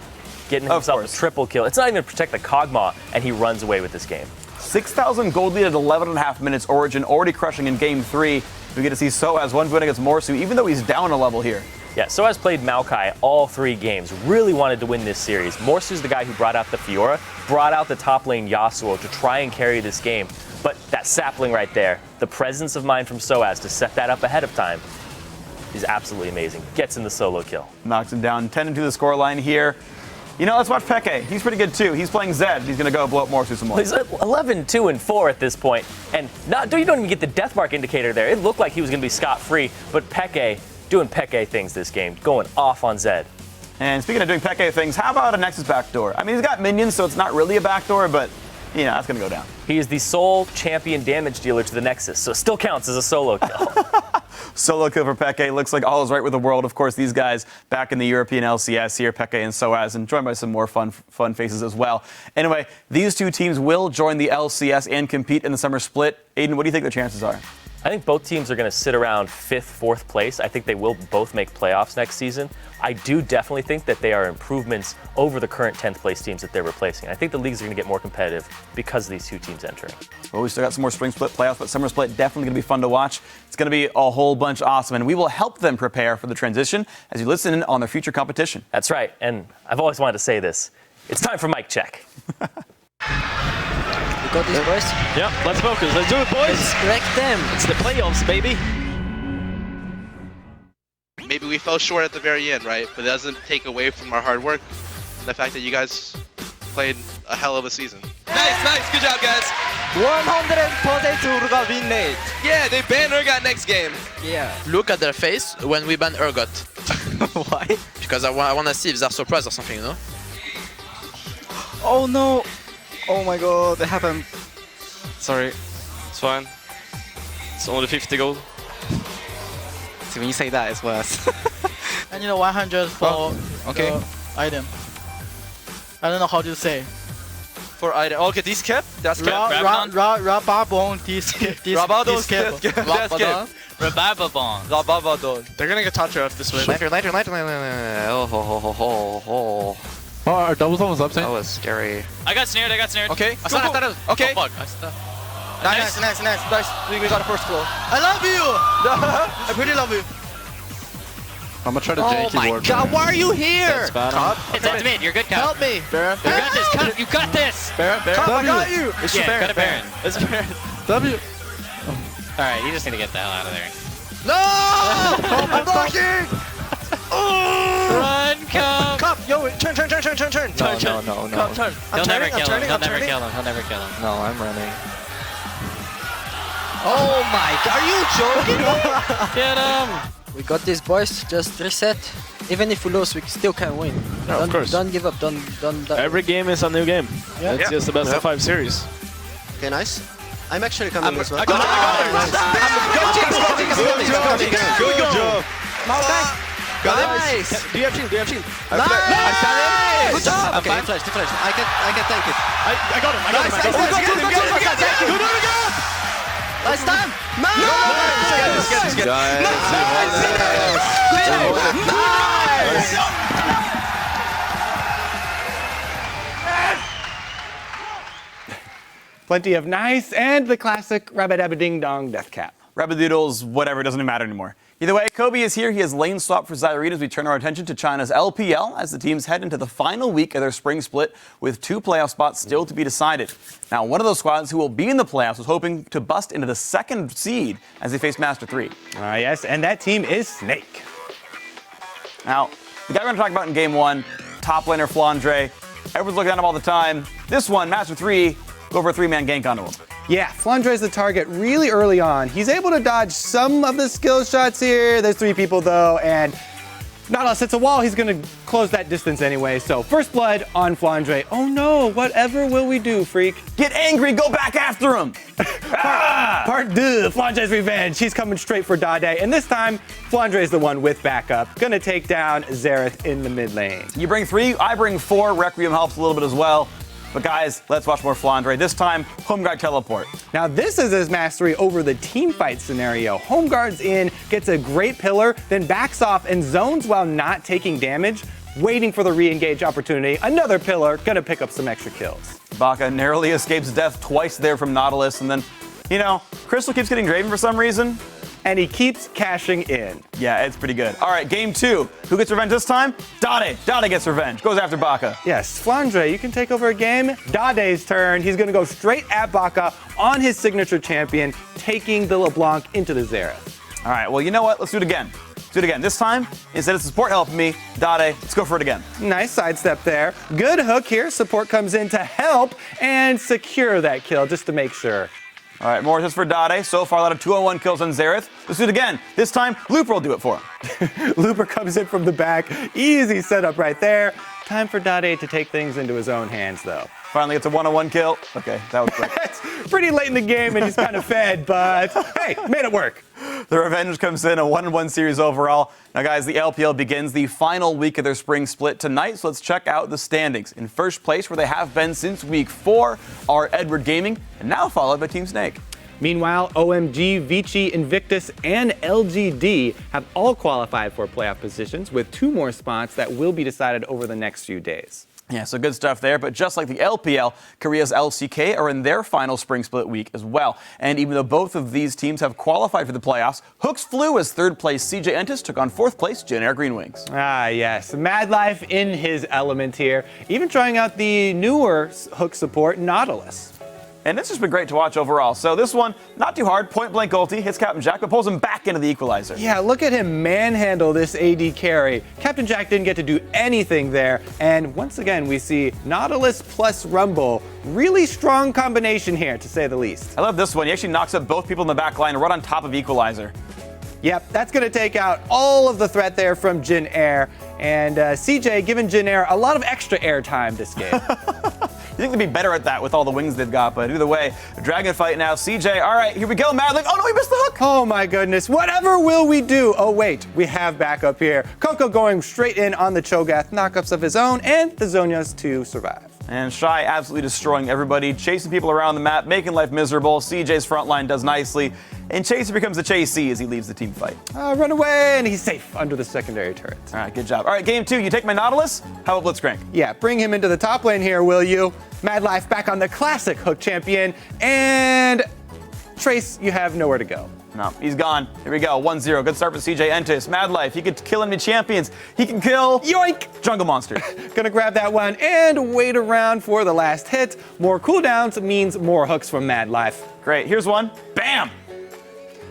getting himself a triple kill. It's not even to protect the Kog'Maw, and he runs away with this game. 6,000 gold lead at 11.5 minutes. Origin already crushing in Game 3. We get to see Soaz one win against Morsu, even though he's down a level here. Yeah, Soaz played Maokai all 3 games, really wanted to win this series. Morsu's the guy who brought out the Fiora, brought out the top lane Yasuo to try and carry this game. But that sapling right there, the presence of mind from Soaz to set that up ahead of time is absolutely amazing. Gets in the solo kill. Knocks him down 10-2 the scoreline here. Let's watch Peke. He's pretty good too. He's playing Zed. He's going to go blow up Morsu some more. He's 11-2-4 at this point. And you don't even get the death mark indicator there. It looked like he was going to be scot-free, but Peke doing Peke things this game, going off on Zed. And speaking of doing Peke things, how about a Nexus backdoor? I mean, he's got minions, so it's not really a backdoor, but that's going to go down. He is the sole champion damage dealer to the Nexus, so it still counts as a solo kill. Solo kill for Peke. Looks like all is right with the world. Of course, these guys back in the European LCS here, Peke and Soaz, and joined by some more fun faces as well. Anyway, these two teams will join the LCS and compete in the summer split. Aiden, what do you think the chances are? I think both teams are going to sit around 5th, 4th place. I think they will both make playoffs next season. I do definitely think that they are improvements over the current 10th place teams that they're replacing. I think the leagues are going to get more competitive because of these two teams entering. Well, we still got some more spring split playoffs, but summer split definitely going to be fun to watch. It's going to be a whole bunch awesome, and we will help them prepare for the transition as you listen in on their future competition. That's right, and I've always wanted to say this. It's time for mic check. We got these, boys? Yep, let's focus. Let's do it, boys. Let's wreck them. It's the playoffs, baby. Maybe we fell short at the very end, right? But it doesn't take away from our hard work and the fact that you guys played a hell of a season. Nice. Good job, guys. 100% Urgot win rate. Yeah, they banned Urgot next game. Yeah. Look at their face when we ban Urgot. Why? Because I want to see if they're surprised or something, you know? Oh no. Oh my god, it happened. Sorry, it's fine. It's only 50 gold. See, when you say that, it's worse. And 100 for okay. item. I don't know how to say. For item. Okay, this cap? That's cap. Rababon, this cap. Rababadon. They're gonna get touched off this way. Lighter. Oh, our double zone was up, That was scary. I got snared. Okay. Okay. Oh, fuck. Nice. We got a first goal. I love you! I really love you. I'm gonna try to janky Oh my god, why are you here? It's mid. You're good, Cup. Help me! You got this, Cup. You got this. Cup, I got you! It's Baron. Got a Baron. It's Baron. W. Alright, you just need to get the hell out of there. No! I'm blocking! Run, Cup. Cup, yo, turn. No. Cup, turn. He'll never kill him. No, I'm running. Oh my god, are you joking? Get him. We got this, boys. Just reset. Even if we lose, we still can win. No, of course. Don't give up. Don't. Every game is a new game. Yeah. It's just the best of 5 series. Okay, nice. I'm actually coming as well. I got it. Nice! Do you have shield? Nice! Good job! Okay, flash. I can take it. I got him. Nice time! Nice! Get Plenty of nice and the classic Rabbit-Abba-Ding-Dong Death Cap. Rabbidoodles, whatever, it doesn't even matter anymore. Either way, Kobe is here. He has lane swap for Zyrene as we turn our attention to China's LPL as the teams head into the final week of their spring split with 2 playoff spots still to be decided. Now, one of those squads who will be in the playoffs was hoping to bust into the 2nd seed as they face Master 3. Yes, and that team is Snake. Now, the guy we're going to talk about in Game 1, top laner Flandre. Everyone's looking at him all the time. This one, Master 3, go for a 3-man gank onto him. Yeah, Flandre is the target really early on. He's able to dodge some of the skill shots here. There's 3 people though, and not unless it's a wall, he's gonna close that distance anyway. So first blood on Flandre. Oh no, whatever will we do, Phreak? Get angry, go back after him! Part 2, Flandre's revenge. He's coming straight for Dade, and this time, Flandre is the one with backup. Gonna take down Xerath in the mid lane. You bring 3, I bring 4. Requiem helps a little bit as well. But guys, let's watch more Flandre. This time, home guard teleport. Now this is his mastery over the team fight scenario. Home guards in, gets a great pillar, then backs off and zones while not taking damage, waiting for the re-engage opportunity. Another pillar, gonna pick up some extra kills. Baka narrowly escapes death twice there from Nautilus, and then, Crystal keeps getting Draven for some reason. And he keeps cashing in. Yeah, it's pretty good. All right, Game 2. Who gets revenge this time? Dade. Dade gets revenge. Goes after Baka. Yes, Flandre, you can take over a game. Dade's turn. He's going to go straight at Baka on his signature champion, taking the LeBlanc into the Xerath. All right, well, you know what? Let's do it again. This time, instead of support helping me, Dade, let's go for it again. Nice sidestep there. Good hook here. Support comes in to help and secure that kill just to make sure. All right, more just for Dade. So far, a lot of 2-on-1 kills on Xerath. Let's do it again. This time, Looper will do it for him. Looper comes in from the back. Easy setup right there. Time for Dade to take things into his own hands, though. Finally gets a 1-on-1 kill. Okay, that was great. It's pretty late in the game, and he's kind of fed, but hey, made it work. The revenge comes in, a 1-1 series overall. Now, guys, the LPL begins the final week of their spring split tonight, so let's check out the standings. In first place, where they have been since week 4, are Edward Gaming, and now followed by Team Snake. Meanwhile, OMG, Vici, Invictus, and LGD have all qualified for playoff positions with 2 more spots that will be decided over the next few days. Yeah, so good stuff there. But just like the LPL, Korea's LCK are in their final spring split week as well. And even though both of these teams have qualified for the playoffs, Hooks flew as 3rd place CJ Entis took on 4th place Jin Air Green Wings. Ah, yes. Mad Life in his element here, even trying out the newer Hook support, Nautilus. And it's just been great to watch overall. So this one, not too hard. Point blank ulti, hits Captain Jack, but pulls him back into the equalizer. Yeah, look at him manhandle this AD carry. Captain Jack didn't get to do anything there. And once again, we see Nautilus plus Rumble. Really strong combination here, to say the least. I love this one. He actually knocks up both people in the back line right on top of equalizer. Yep, that's going to take out all of the threat there from Jin Air. And CJ giving Jin Air a lot of extra air time this game. You think they'd be better at that with all the wings they've got, but either way, Dragon fight now. CJ, all right, here we go, Madlink. Oh no, we missed the hook. Oh my goodness, whatever will we do? Oh wait, we have backup here. Coco going straight in on the Cho'Gath, knockups of his own, and the Zhonya's to survive. And Shy absolutely destroying everybody, chasing people around the map, making life miserable. CJ's front line does nicely, and Chaser becomes a Chasey as he leaves the team fight. Run away, and he's safe under the secondary turret. All right, good job. All right, game 2, you take my Nautilus. How about Blitzcrank? Yeah, bring him into the top lane here, will you? Mad Life back on the classic Hook champion, and Trace, you have nowhere to go. No, he's gone. Here we go, 1-0. Good start for CJ Entis. Mad Life, he could kill enemy champions. He can kill... Yoink! Jungle Monster. Gonna grab that one and wait around for the last hit. More cooldowns means more hooks from Mad Life. Great, here's one. Bam!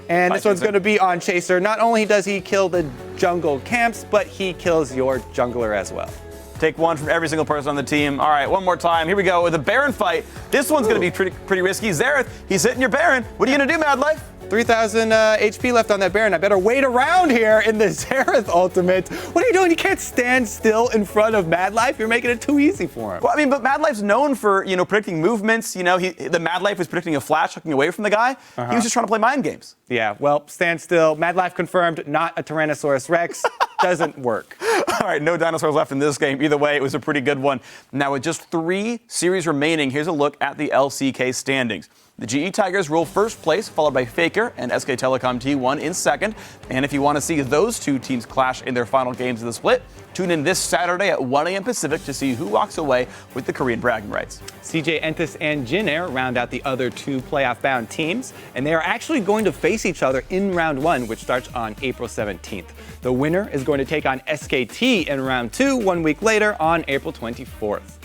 And this one's going to be on Chaser. Not only does he kill the jungle camps, but he kills your jungler as well. Take one from every single person on the team. All right, one more time. Here we go with a Baron fight. This one's going to be pretty risky. Xerath, he's hitting your Baron. What are you going to do, Mad Life? 3,000 HP left on that Baron. I better wait around here in the Xerath ultimate. What are you doing? You can't stand still in front of Mad Life. You're making it too easy for him. Well, I mean, but Mad Life's known for, predicting movements. The Mad Life was predicting a flash looking away from the guy. He was just trying to play mind games. Yeah, well, stand still. Mad Life confirmed, not a Tyrannosaurus Rex. Doesn't work. All right, no dinosaurs left in this game. Either way, it was a pretty good one. Now, with just 3 series remaining, here's a look at the LCK standings. The GE Tigers rule first place, followed by Faker and SK Telecom T1 in second. And if you want to see those 2 teams clash in their final games of the split, tune in this Saturday at 1 a.m. Pacific to see who walks away with the Korean bragging rights. CJ Entis and Jin Air round out the other 2 playoff-bound teams, and they are actually going to face each other in round 1, which starts on April 17th. The winner is going to take on SKT in round 2 1 week later on April 24th.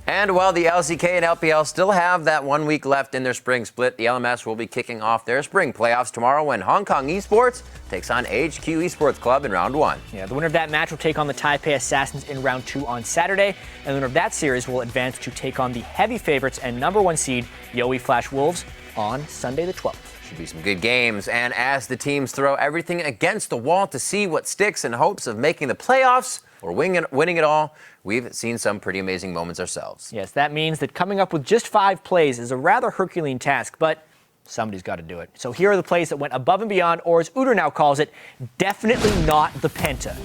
And while the LCK and LPL still have that 1 week left in their spring split, the LMS will be kicking off their spring playoffs tomorrow when Hong Kong Esports takes on HQ Esports Club in round 1. Yeah, the winner of that match will take on the Taipei Assassins in round 2 on Saturday, and the winner of that series will advance to take on the heavy favorites and #1 seed Yowie Flash Wolves on Sunday the 12th. Should be some good games. And as the teams throw everything against the wall to see what sticks in hopes of making the playoffs or winning it all, we've seen some pretty amazing moments ourselves. Yes, that means that coming up with just 5 plays is a rather Herculean task, but somebody's got to do it. So here are the plays that went above and beyond, or as Uter now calls it, definitely not the Penta.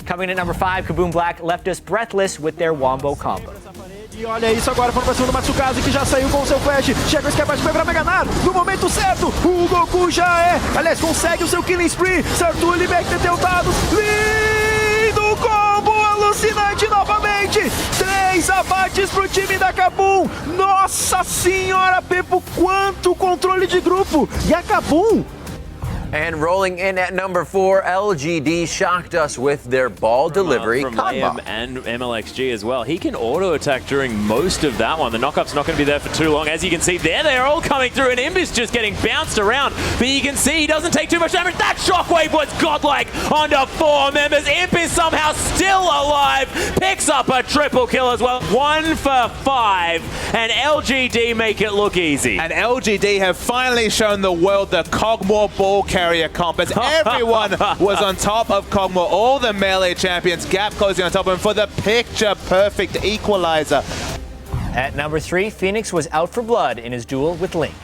Coming in at number 5, Kaboom Black left us breathless with their Wombo combo. E olha isso agora, foram pra cima do Matsukaze, que já saiu com o seu flash. Sjokz capaz de pegar pra Meganar. No momento certo, o Goku já aliás, consegue o seu killing spree. Sartu Limek tentado. Lindo combo, alucinante novamente. 3 abates pro time da Kabum. Nossa senhora, Pepo, quanto controle de grupo. E a Kabum... And rolling in at number 4, LGD shocked us with their ball delivery from combo. AM and MLXG as well. He can auto attack during most of that one. The knockup's not going to be there for too long. As you can see there, they're all coming through, and Imbi's just getting bounced around. But you can see he doesn't take too much damage. That shockwave was godlike onto 4 members. Imp is somehow still alive. Picks up a triple kill as well. 1 for 5, and LGD make it look easy. And LGD have finally shown the world the Cogmore ball carrier comp, as everyone was on top of Cogmore. All the melee champions, Gap closing on top of him for the picture-perfect equalizer. At number 3, Phoenix was out for blood in his duel with Link.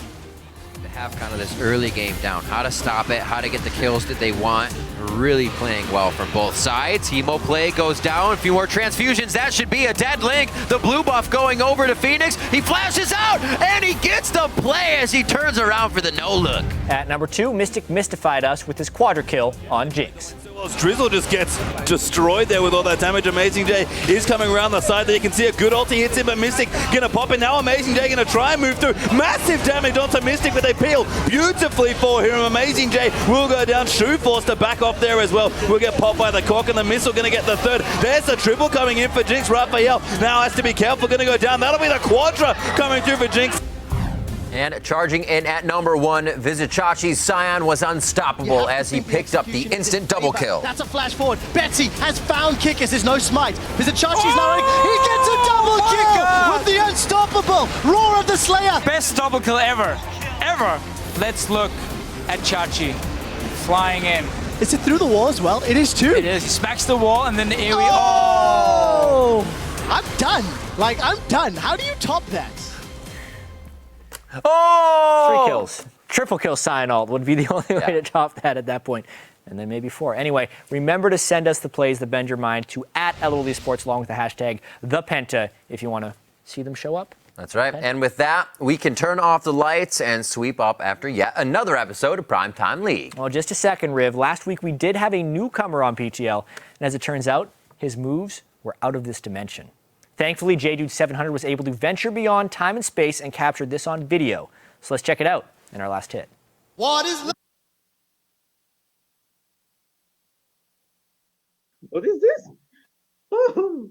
have kind of this early game down, how to stop it, how to get the kills that they want. Really playing well from both sides. Hemo play goes down. A few more transfusions. That should be a dead link. The blue buff going over to Phoenix. He flashes out, and he gets the play as he turns around for the no-look. At number 2, Mystic mystified us with his quadra kill on Jinx. Drizzle just gets destroyed there with all that damage. Amazing J is coming around the side there. You can see a good ulti hits him, but Mystic gonna pop it now. Amazing J gonna try and move through. Massive damage onto Mystic, but they peel beautifully for him. Amazing J will go down. Shoe forced to back off there as well. Will get popped by the cork, and the missile gonna get the third. There's the triple coming in for Jinx. Raphael now has to be careful, gonna go down. That'll be the quadra coming through for Jinx. And charging in at number 1, Vizichachi's Scion was unstoppable as he picked up the instant double kill. That's a flash forward. Betsy has found Kikis. There's no smite. Vizichachi's now running. He gets a double kill with the unstoppable Roar of the Slayer. Best double kill ever. Ever. Let's look at Chachi flying in. Is it through the wall as well? It is too. It is. He smacks the wall and then the AoE. Oh! I'm done. Like, I'm done. How do you top that? Oh! 3 kills. Triple kill Scion ult would be the only way to top that at that point. And then maybe 4. Anyway, remember to send us the plays that bend your mind to @LOL Esports along with the hashtag #ThePenta if you want to see them show up. That's right. And with that, we can turn off the lights and sweep up after yet another episode of PrimeTime League. Well, just a second, Riv. Last week we did have a newcomer on PTL, and as it turns out, his moves were out of this dimension. Thankfully, JDude700 was able to venture beyond time and space and captured this on video. So let's check it out in our last hit. What is this? What is this? Oh,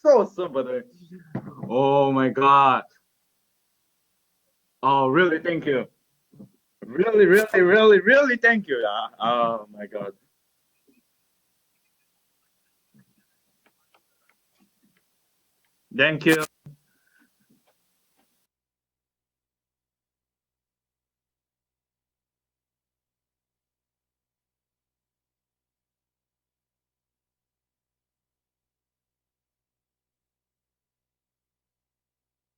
so somebody. Oh my god. Oh, really, thank you. Really, really, really, really thank you. Oh my god. Thank you.